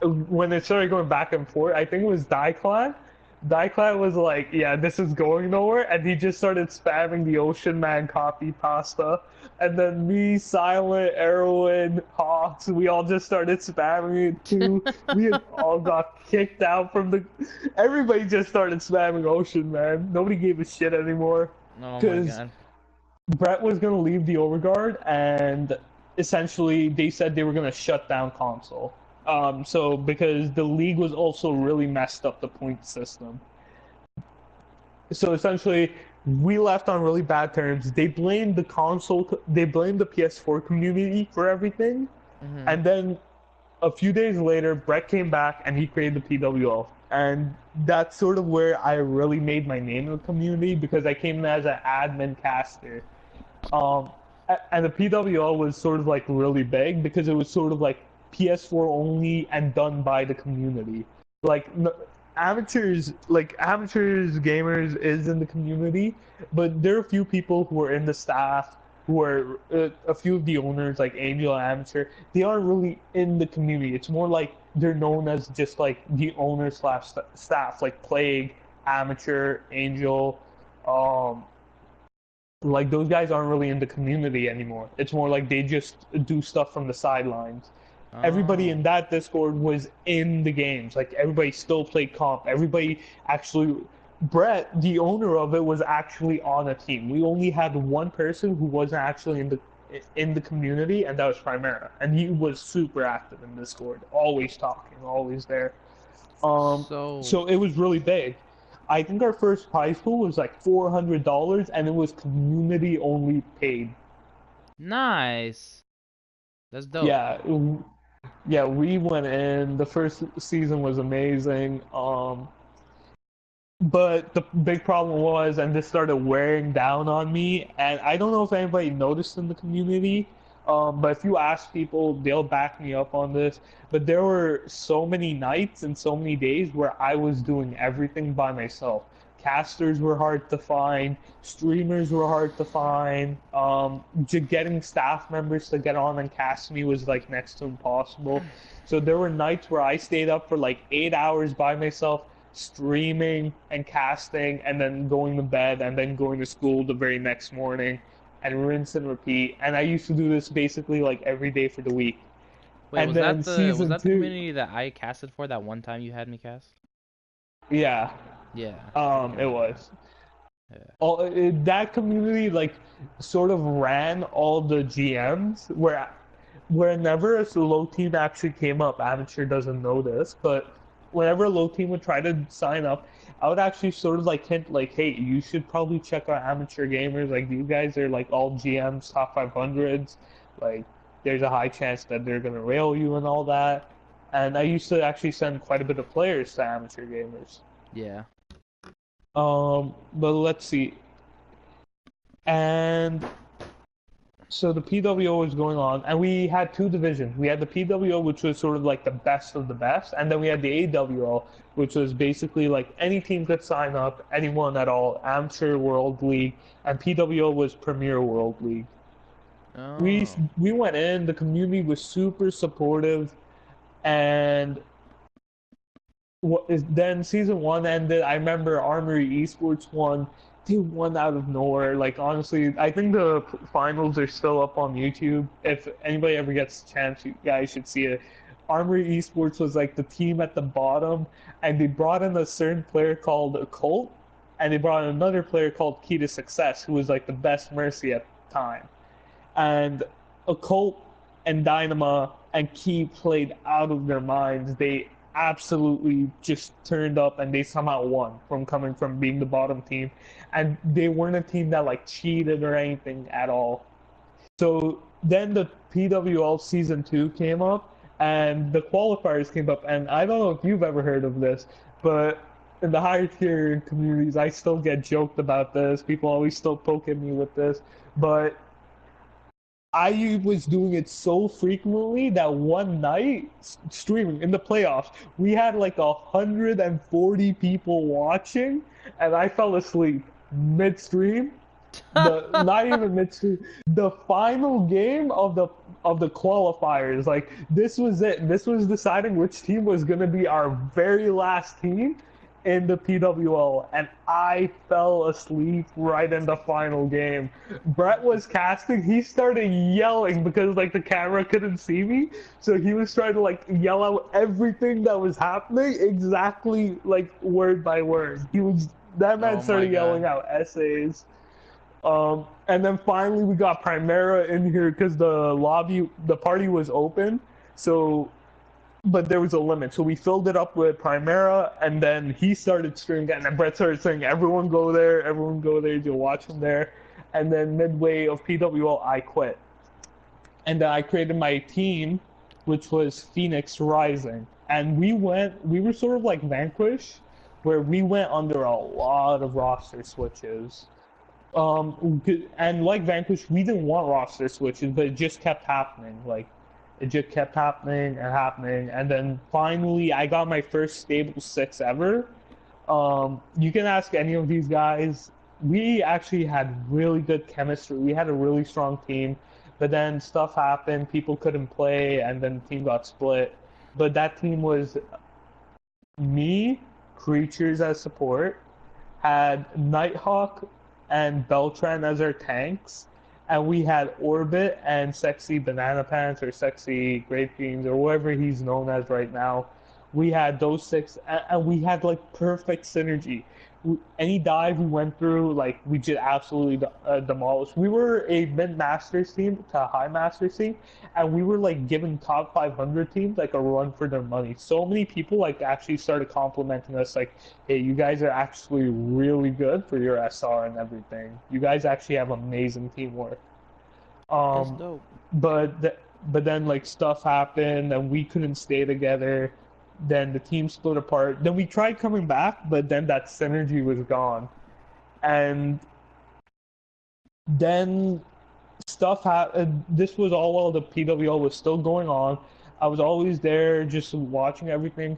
when it started going back and forth, I think it was Daiklan. Daiklan was like, "Yeah, this is going nowhere," and he just started spamming the Ocean Man copy pasta. And then me, Silent, Erwin, Hawks, we all just started spamming it too. We had all got kicked out from the. Everybody just started spamming Ocean Man. Nobody gave a shit anymore Oh my because god. Brett was going to leave the Overguard, and essentially they said they were going to shut down console. So because the league was also really messed up the point system. So essentially, we left on really bad terms. They blamed the PS4 community for everything, Mm-hmm. and then a few days later, Brett came back and he created the PWO. And that's sort of where I really made my name in the community because I came in as an admin caster. Um, and the PWL was sort of like really big because it was sort of like PS4 only and done by the community. Like amateurs gamers is in the community, but there are a few people who are in the staff who are a few of the owners like Angel and Amateur. They aren't really in the community. It's more like they're known as just like the owner slash staff, like Plague, Amateur, Angel. Um, like those guys aren't really in the community anymore. It's more like they just do stuff from the sidelines. Everybody Oh. in that Discord was in the games. Like everybody still played comp. Everybody actually Brett, the owner of it, was actually on a team. We only had one person who wasn't actually in the community, and that was Primera. And he was super active in Discord, always talking, always there. Um, So so it was really big. I think our first prize pool was like $400, and it was community only paid. nice. That's dope. Yeah, yeah, we went in. The first season was amazing. But the big problem was, and this started wearing down on me, and I don't know if anybody noticed in the community, but if you ask people, they'll back me up on this. But there were so many nights and so many days where I was doing everything by myself. casters were hard to find, streamers were hard to find. Getting staff members to get on and cast me was like next to impossible. So there were nights where I stayed up for like 8 hours by myself, streaming and casting, and then going to bed, and then going to school the very next morning, and rinse and repeat. And I used to do this basically like every day for the week. Wait, And then was season that the two, community that I casted for that one time you had me cast? yeah, Yeah. it Okay. was. Yeah. That community like sort of ran all the GMs where whenever a low team actually came up, amateur doesn't know this, but whenever a low team would try to sign up, I would actually sort of like hint like, hey, you should probably check out amateur gamers. Like you guys are like all GMs, top 500s. Like there's a high chance that they're gonna rail you and all that. And I used to actually send quite a bit of players to amateur gamers. Yeah. But let's see. And so the PWO was going on, and we had two divisions. We had the PWO, which was sort of like the best of the best, and then we had the AWO, which was basically like any team could sign up, anyone at all, Amateur World League, and PWO was Premier World League. We Oh. we went in, the community was super supportive, and then season one ended. I remember Armory Esports won. They won out of nowhere. Like honestly, I think the finals are still up on YouTube. If anybody ever gets a chance, you guys should see it. Armory Esports was like the team at the bottom, and they brought in a certain player called Colt, and they brought in another player called Key to Success, who was like the best Mercy at the time. And Occult and Dynama and Key played out of their minds. They absolutely just turned up and they somehow won from coming from being the bottom team. And they weren't a team that like cheated or anything at all. So then the PWL season two came up and the qualifiers came up. And I don't know if you've ever heard of this, but in the higher tier communities, I still get joked about this. People always still poke at me with this. But I was doing it so frequently that one night streaming in the playoffs, we had like 140 people watching, and I fell asleep midstream. The not even midstream. The final game of the qualifiers, like this was it. This was deciding which team was gonna be our very last team in the PWO, and I fell asleep right in the final game. Brett was casting. He started yelling because like the camera couldn't see me, so he was trying to like yell out everything that was happening exactly like word by word. That man Oh my started yelling God. out essays. And then finally we got Primera in here because the party was open. So but there was a limit. So we filled it up with Primera, and then he started streaming, and then Brett started saying, everyone go there, you'll watch him there. And then midway of PWO, I quit. And then I created my team, which was Phoenix Rising. And we were sort of like Vanquish, where we went under a lot of roster switches. And like Vanquish, we didn't want roster switches, but it just kept happening. Like it just kept happening and happening, and then finally, I got my first stable six ever. You can ask any of these guys. We actually had really good chemistry. We had a really strong team, but then stuff happened. People couldn't play, and then the team got split. But that team was me, Creatures as support, had Nighthawk and Beltran as our tanks, and we had Orbit and Sexy Banana Pants or Sexy Grape Beans or whatever he's known as right now. We had those six, and we had like perfect synergy. Any dive we went through, like we just absolutely demolished. We were a mid masters team to a high masters team, and we were like giving top 500 teams like a run for their money. So many people like actually started complimenting us, like, "Hey, you guys are actually really good for your SR and everything. You guys actually have amazing teamwork." That's Um, dope. but then like stuff happened and we couldn't stay together. Then the team split apart. Then we tried coming back, but then that synergy was gone. And then stuff happened. This was all while the PWO was still going on. I was always there, just watching everything.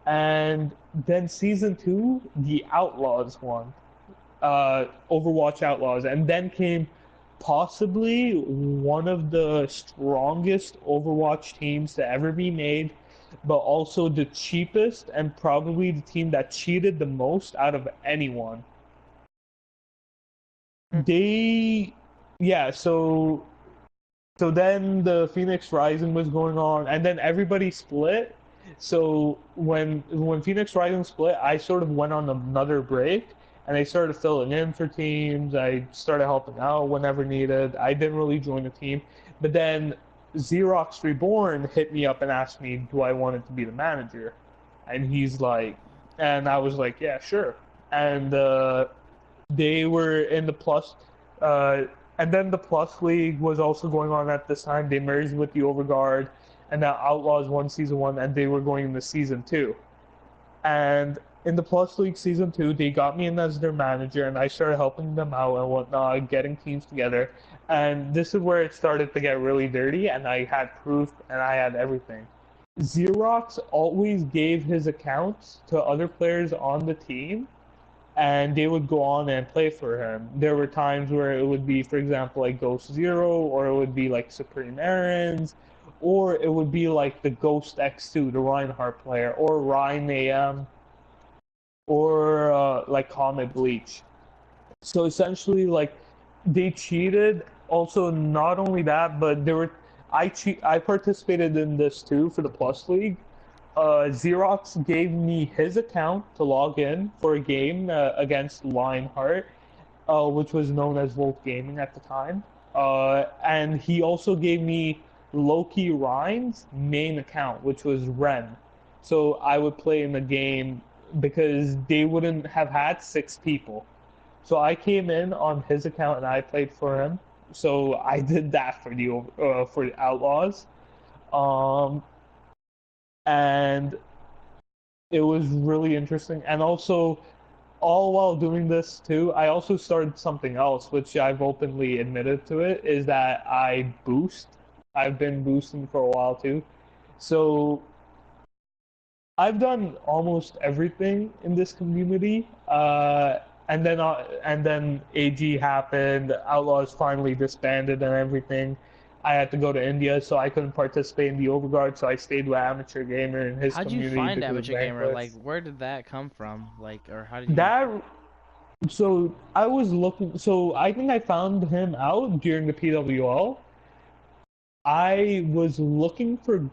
And then season two, the Outlaws won, Overwatch Outlaws, and then came possibly one of the strongest Overwatch teams to ever be made, but also the cheapest and probably the team that cheated the most out of anyone. Hmm. They, yeah, so then the Phoenix Rising was going on, and then everybody split. So when Phoenix Rising split, I sort of went on another break, and I started filling in for teams. I started helping out whenever needed. I didn't really join a team, but then Xerox Reborn hit me up and asked me, do I want it to be the manager? And he's like, and I was like, yeah, sure. And they were in the plus, uh, and then the plus league was also going on at this time. They merged with the Overguard, and now Outlaws won season one, and they were going into season two. And in the plus league season two, they got me in as their manager, and I started helping them out and whatnot, getting teams together. And this is where it started to get really dirty, and I had proof and I had everything. Xerox always gave his accounts to other players on the team, and they would go on and play for him. There were times where it would be, for example, like Ghost Zero, or it would be like Supreme Errands, or it would be like the Ghost X2, the Reinhardt player, or Ryan AM, or like Comet Bleach. So essentially, like they cheated. Also, not only that, but there were I participated in this too for the Plus League. Xerox gave me his account to log in for a game against Lionheart, which was known as Volt Gaming at the time. And he also gave me Loki Ryan's main account, which was Ren. So I would play in the game because they wouldn't have had six people. So I came in on his account and I played for him. So I did that for the Outlaws. Um, and it was really interesting. And also, all while doing this too, I also started something else, which I've openly admitted to it, is that I boost. I've been boosting for a while too. So I've done almost everything in this community. And then AG happened, Outlaws finally disbanded and everything. I had to go to India, so I couldn't participate in the Overguard, so I stayed with Amateur Gamer in his How'd you community find because of Amateur Gamer? Like, bankless. where did that come from? Like, or how did you? That So I was looking. So I think I found him out during the PWL. I was looking for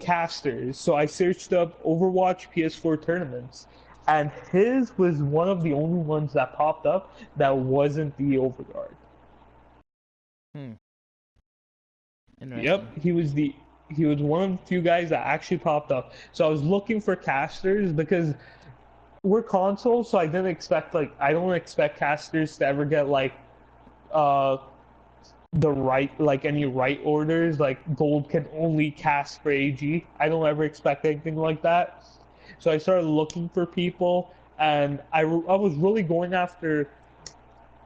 casters, so I searched up Overwatch PS4 tournaments, and his was one of the only ones that popped up that wasn't the Overguard. Hmm. Yep, Interesting. he was one of the few guys that actually popped up. So I was looking for casters because we're consoles, so I don't expect casters to ever get like uh the right like any right orders like gold can only cast for AG. I don't ever expect anything like that. So I started looking for people, and I was really going after.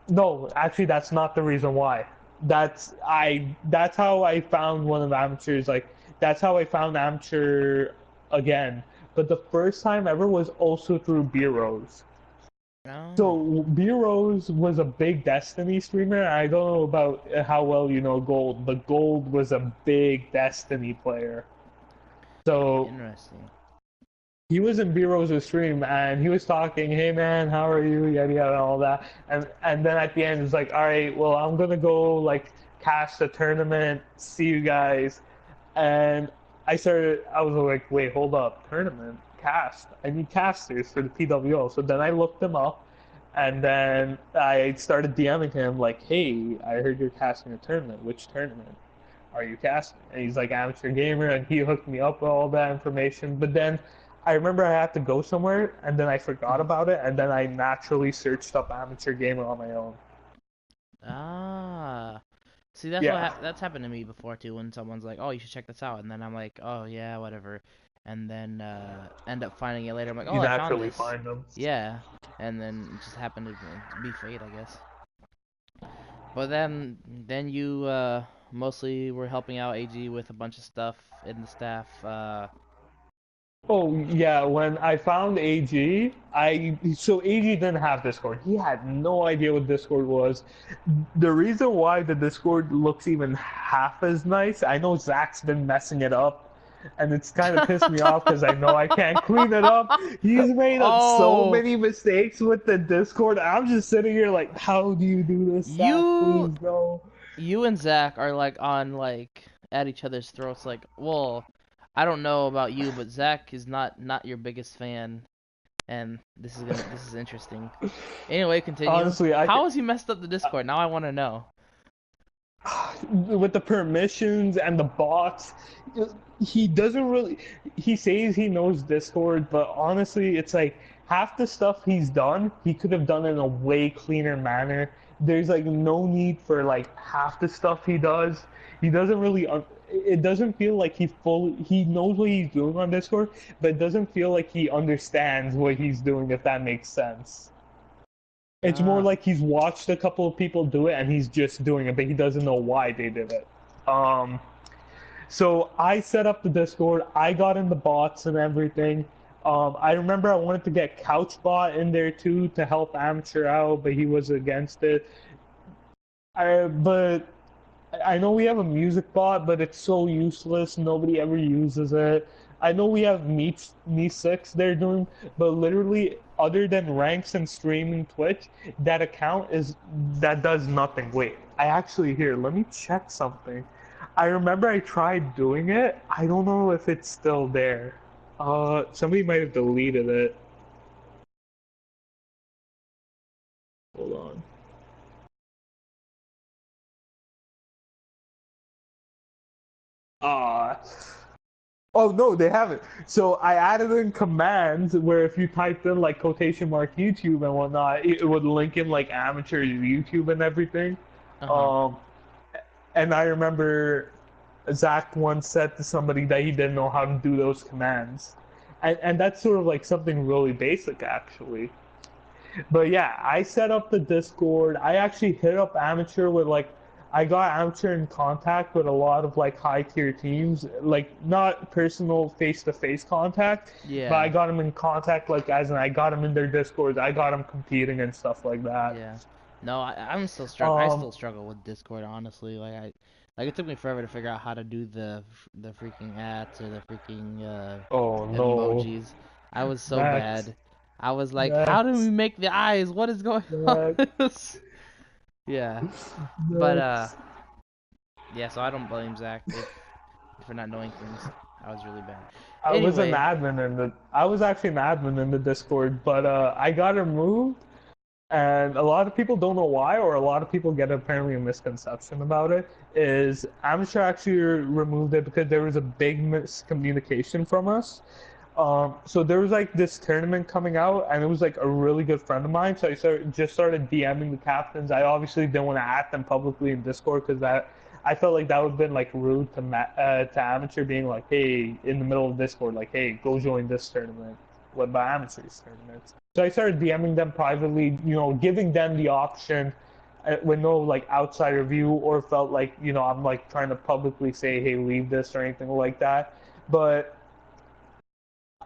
No, actually, that's not the reason why. That's how I found one of amateurs. Like that's how I found amateur again. But the first time ever was also through bureaus. Oh, So B-Rose was a big Destiny streamer. I don't know about how well you know Gold, but Gold was a big Destiny player. So interesting. he was in B-Rose's stream and he was talking, "Hey man, how are you?" Yada yada and all that. And then at the end it's like, "All right, well I'm gonna go like cast a tournament. See you guys." And I was like, "Wait, hold up, tournament cast? I need casters for the PWO." So then I looked them up, and then I started DMing him like, "Hey, I heard you're casting a tournament. Which tournament are you casting?" And he's like, "Amateur Gamer," and he hooked me up with all that information. But then I remember I had to go somewhere, and then I forgot Mhm. about it, and then I naturally searched up Amateur Gamer on my own. Ah, see, Yeah, that's happened to me before too. When someone's like, "Oh, you should check this out," and then I'm like, "Oh yeah, whatever," and then end up finding it later. I'm like, "Oh, you I found naturally this." find them. Yeah, and then it just happened to be fate, I guess. But then you mostly were helping out AG with a bunch of stuff in the staff. Oh yeah, when I found AG, so AG didn't have Discord. He had no idea what Discord was. The reason why the Discord looks even half as nice, I know Zach's been messing it up, and it's kind of pissed me off because I know I can't clean it up. He's made up so Oh, many mistakes with the Discord. I'm just sitting here like, how do you do this, Zach? you Please no. you and Zach are like on like at each other's throats. Like, well, I don't know about you, but Zach is not your biggest fan, and this is interesting. Anyway, continue. Honestly, How has he messed up the Discord? Now I want to know. with the permissions and the bots, he doesn't really. He says he knows Discord, but honestly, it's like half the stuff he's done, he could have done in a way cleaner manner. There's like no need for like half the stuff he does. He doesn't really. It doesn't feel like he knows what he's doing on Discord, but it doesn't feel like he understands what he's doing. If that makes sense. It's more Ah, like he's watched a couple of people do it and he's just doing it, but he doesn't know why they did it. Um, so I set up the Discord. I got in the bots and everything. I remember I wanted to get Couchbot in there too to help Amateur out, but he was against it. But I know we have a music bot, but it's so useless. Nobody ever uses it. I know we have Me6 they're doing, but literally, other than ranks and streaming Twitch, that account is that does nothing. Wait, I actually here. Let me check something. I remember I tried doing it. I don't know if it's still there. Somebody might have deleted it. Hold on. Ah. Oh no, they haven't. So I added in commands where if you typed in like quotation mark YouTube and whatnot, it would link in like amateur YouTube and everything. uh-huh. Um, and I remember Zach once said to somebody that he didn't know how to do those commands, and that's sort of like something really basic actually. But yeah, I set up the Discord. I actually hit up Amateur with like I got Amateur in contact with a lot of like high tier teams, like not personal face to face contact, but I Yeah. got him in contact like as in I got him in their Discords, I got him competing and stuff like that. Yeah. No, I'm still struggling. I Um, still struggle with Discord, honestly. Like it took me forever to figure out how to do the freaking ads or the freaking oh no, emojis. I was so that's bad. I was like, how do we that's make the eyes? What is going on? that Yeah. But that's yeah, so I don't blame Zach if for not knowing things. I was really bad. an Anyway, admin in the I was actually an admin in the Discord, but I got removed. And a lot of people don't know why, or a lot of people get apparently a misconception about it. Is Amateur actually removed it because there was a big miscommunication from us. So there was like this tournament coming out, and it was like a really good friend of mine. So just started DMing the captains. I obviously didn't want to at them publicly in Discord because that I felt like that would have been like rude to Amateur being like, hey, in the middle of Discord, like, hey, go join this tournament, what by Amateur's tournaments. So I started DMing them privately, giving them the option with no like outside review or felt like I'm like trying to publicly say, hey, leave this or anything like that. But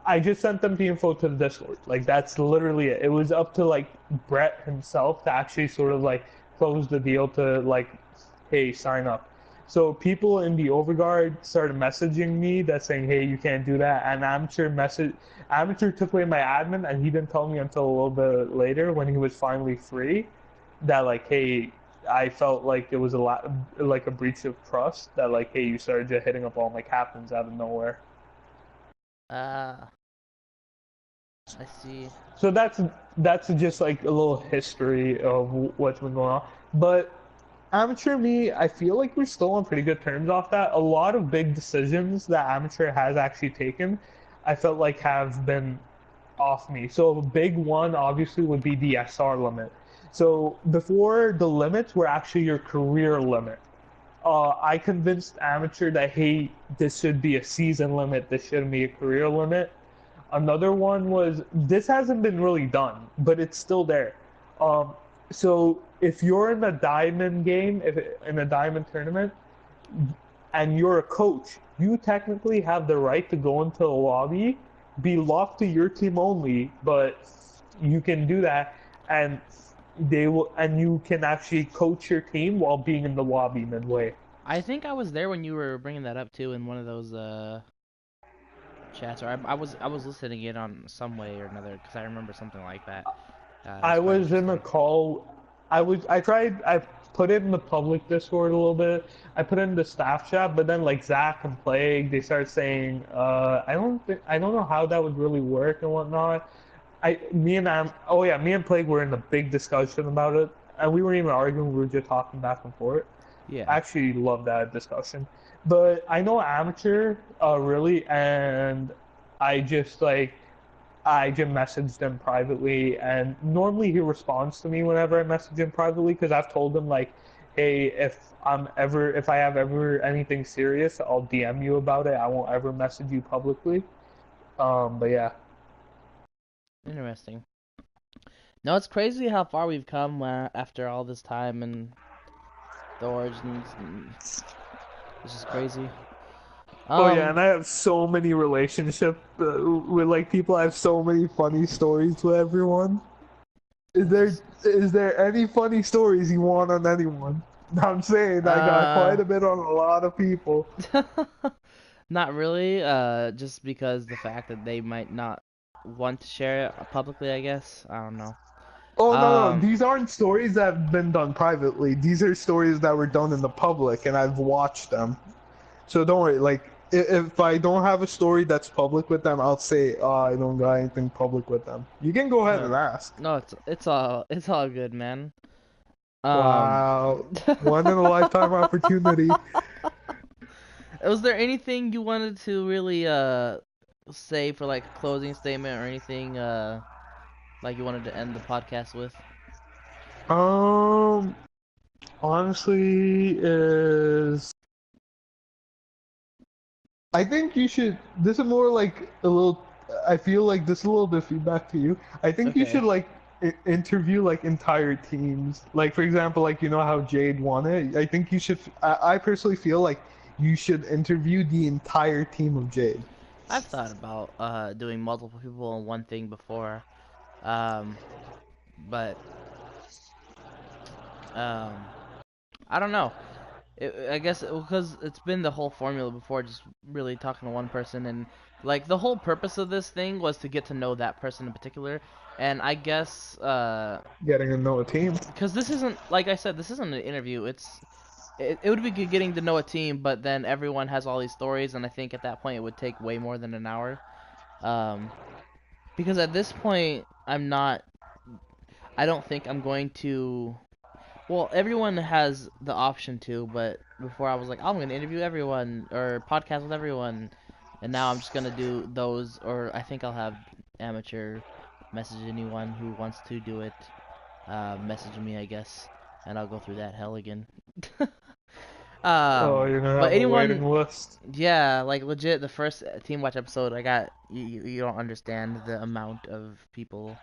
I just sent them the info to the Discord. Like that's literally it. It was up to like Brett himself to actually sort of like close the deal to like, hey, sign up. So people in the Overguard started messaging me that saying, hey, you can't do that. And Amateur took away my admin and he didn't tell me until a little bit later when he was finally free that like, hey, I felt like it was a lot like a breach of trust that like, hey, you started just hitting up all my captains out of nowhere. uh, I see. So that's just like a little history of what's been going on. But amateur me, I feel like we're still on pretty good terms off that. A lot of big decisions that amateur has actually taken, I felt like have been off me. So a big one obviously would be the SR limit. So before the limits were actually your career limit. I convinced amateur that hey, this should be a season limit. This shouldn't be a career limit. Another one was this hasn't been really done, but it's still there. Um, so if you're in a diamond game, if in a diamond tournament, and you're a coach, you technically have the right to go into the lobby be locked to your team only, but you can do that, and you can actually coach your team while being in the lobby midway. I think I was there when you were bringing that up too in one of those chats, or I was listening in on some way or another because I remember something like that. It was I quite was in a interesting. call. I put it in the public Discord a little bit. I put it in the staff chat, but then like Zach and Plague, they start saying, I don't know how that would really work and whatnot. Me and Plague were in a big discussion about it, and we weren't even arguing. We were just talking back and forth. I Yeah, actually love that discussion. But I know amateur, really, and I just like I just messaged him privately, and normally he responds to me whenever I message him privately because I've told him like, hey, if I have ever anything serious, I'll DM you about it. I won't ever message you publicly. But yeah. interesting. No, it's crazy how far we've come after all this time and the origins. And it's just crazy. Oh yeah, and Um, I have so many relationships with like people. I have so many funny stories with everyone. it's Is there any funny stories you want on anyone? I'm saying I got uh, quite a bit on a lot of people. not really. Just because the fact that they might not want to share it publicly, I guess. I don't know. Oh no, Um, these aren't stories that have been done privately. These are stories that were done in the public, and I've watched them. So don't worry. Like if I don't have a story that's public with them, I'll say, oh, I don't got anything public with them. You can go ahead no, and ask. no, it's all good, man. Um, Wow, one in a lifetime opportunity. was there anything you wanted to really say for like a closing statement or anything like you wanted to end the podcast with? Um, honestly, is I think you should. This is more like a little. I feel like this is a little bit of feedback to you. I think you Okay. should like interview like entire teams. Like for example, like you know how Jade won it. I think you should. I personally feel like you should interview the entire team of Jade. I've thought about doing multiple people on one thing before. Um, but um I don't know. I guess because it's been the whole formula before, just really talking to one person, and like the whole purpose of this thing was to get to know that person in particular. And I guess Getting to know a team. because this isn't, like I said, this isn't an interview. It would be good getting to know a team, but then everyone has all these stories, and I think at that point it would take way more than an hour. Um, because at this point I don't think I'm going to. Well, everyone has the option to, but before I was like, oh, I'm gonna interview everyone or podcast with everyone, and now I'm just gonna do those, or I think I'll have amateur message anyone who wants to do it, message me, I guess, and I'll go through that hell again. Oh, you're gonna But have a anyone, waiting list. yeah, like legit, the first Team Watch episode, I got you don't understand the amount of people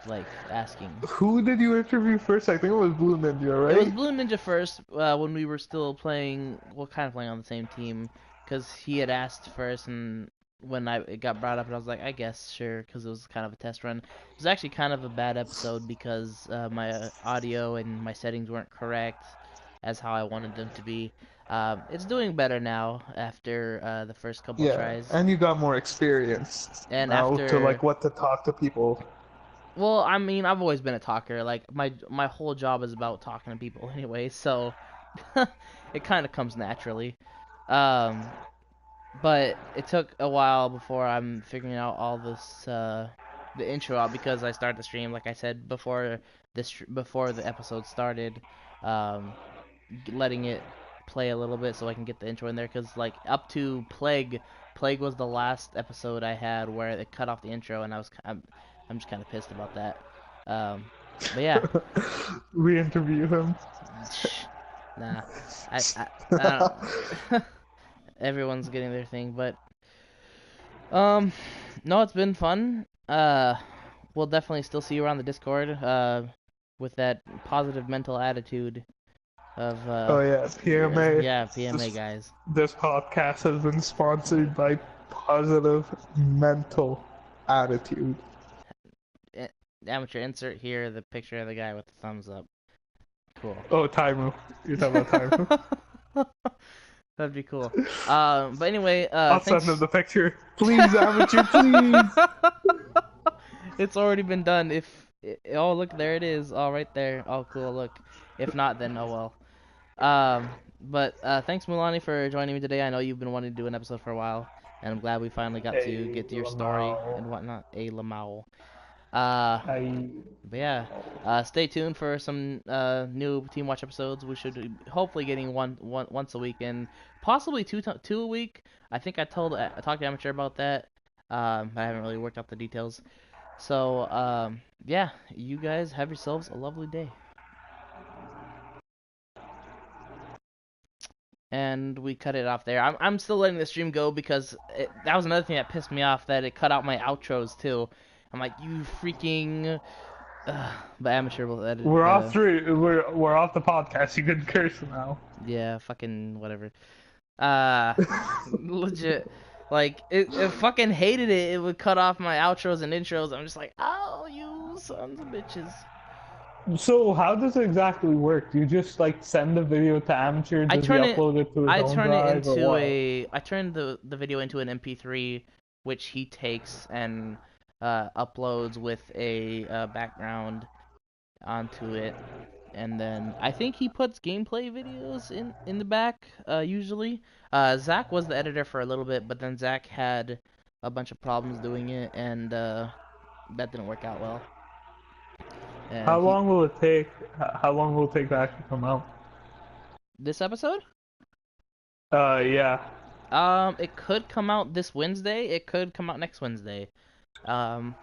like asking. Who did you interview first? I think it was Blue Ninja, It was right? Blue Ninja first, when we were still playing, well, kind of playing on the same team, because he had asked first, and when it got brought up, and I was like, I guess, sure, because it was kind of a test run. It was actually kind of a bad episode because my audio and my settings weren't correct as how I wanted them to be. It's doing better now after the first couple Yeah, tries, and you got more experience and now to after. like what to talk to people. Well, I mean, I've always been a talker. Like my whole job is about talking to people anyway, so it kind of comes naturally. Um, but it took a while before I'm figuring out all this the intro out because I started the stream like I said before before the episode started, um, letting it play a little bit so I can get the intro in there because like up to Plague was the last episode I had where it cut off the intro and I'm just kind of pissed about that. But yeah, Re-interview him. nah, I don't. Everyone's getting their thing, but um, no, it's been fun. We'll definitely still see you around the Discord. With that positive mental attitude of Oh yeah, PMA. yeah, PMA This guys. this podcast has been sponsored by positive mental attitude. Eh, Amateur, insert here the picture of the guy with the thumbs up. Cool. Oh, Taimu. You're talking about Taimu. That'd be cool. But anyway, I'll send him thanks. the picture. Please, amateur, please. It's already been done. Oh, look, there it is. All right there. Oh, cool. Look. If not, then oh well. But thanks, Mulani, for joining me today. I know you've been wanting to do an episode for a while, and I'm glad we finally got to Hey, get to your story Lamau. and whatnot. A Lamau. Uh, I. but yeah, stay tuned for some new Team Watch episodes. We should be hopefully getting one once a week and possibly two a week. I think I talked to Amateur about that. I haven't really worked out the details. So yeah, you guys have yourselves a lovely day. And we cut it off there. I'm still letting the stream go because that was another thing that pissed me off, that it cut out my outros too. I'm like, you freaking. But Amateur will edit. We're off through. We're off the podcast. You can curse now. Yeah, fucking whatever. Uh, Legit. Like, it fucking hated it. It would cut off my outros and intros. I'm just like, oh, you sons of bitches. So how does it exactly work? Do you just like send the video to amateur? I Does he turn it upload it to his own drive or what? I turn the video into an MP3, which he takes and uploads with a background onto it, and then I think he puts gameplay videos in the back usually. Zach was the editor for a little bit, but then Zach had a bunch of problems doing it, and that didn't work out well. How And he long will it take? How long will it take to actually come out? This episode, Yeah. it could come out this Wednesday. It could come out next Wednesday. Um,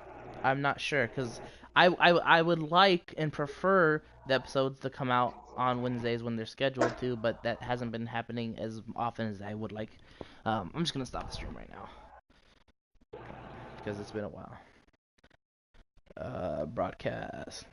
I'm not sure because I would like and prefer the episodes to come out on Wednesdays when they're scheduled to, but that hasn't been happening as often as I would like. I'm just gonna stop the stream right now because it's been a while. Broadcast.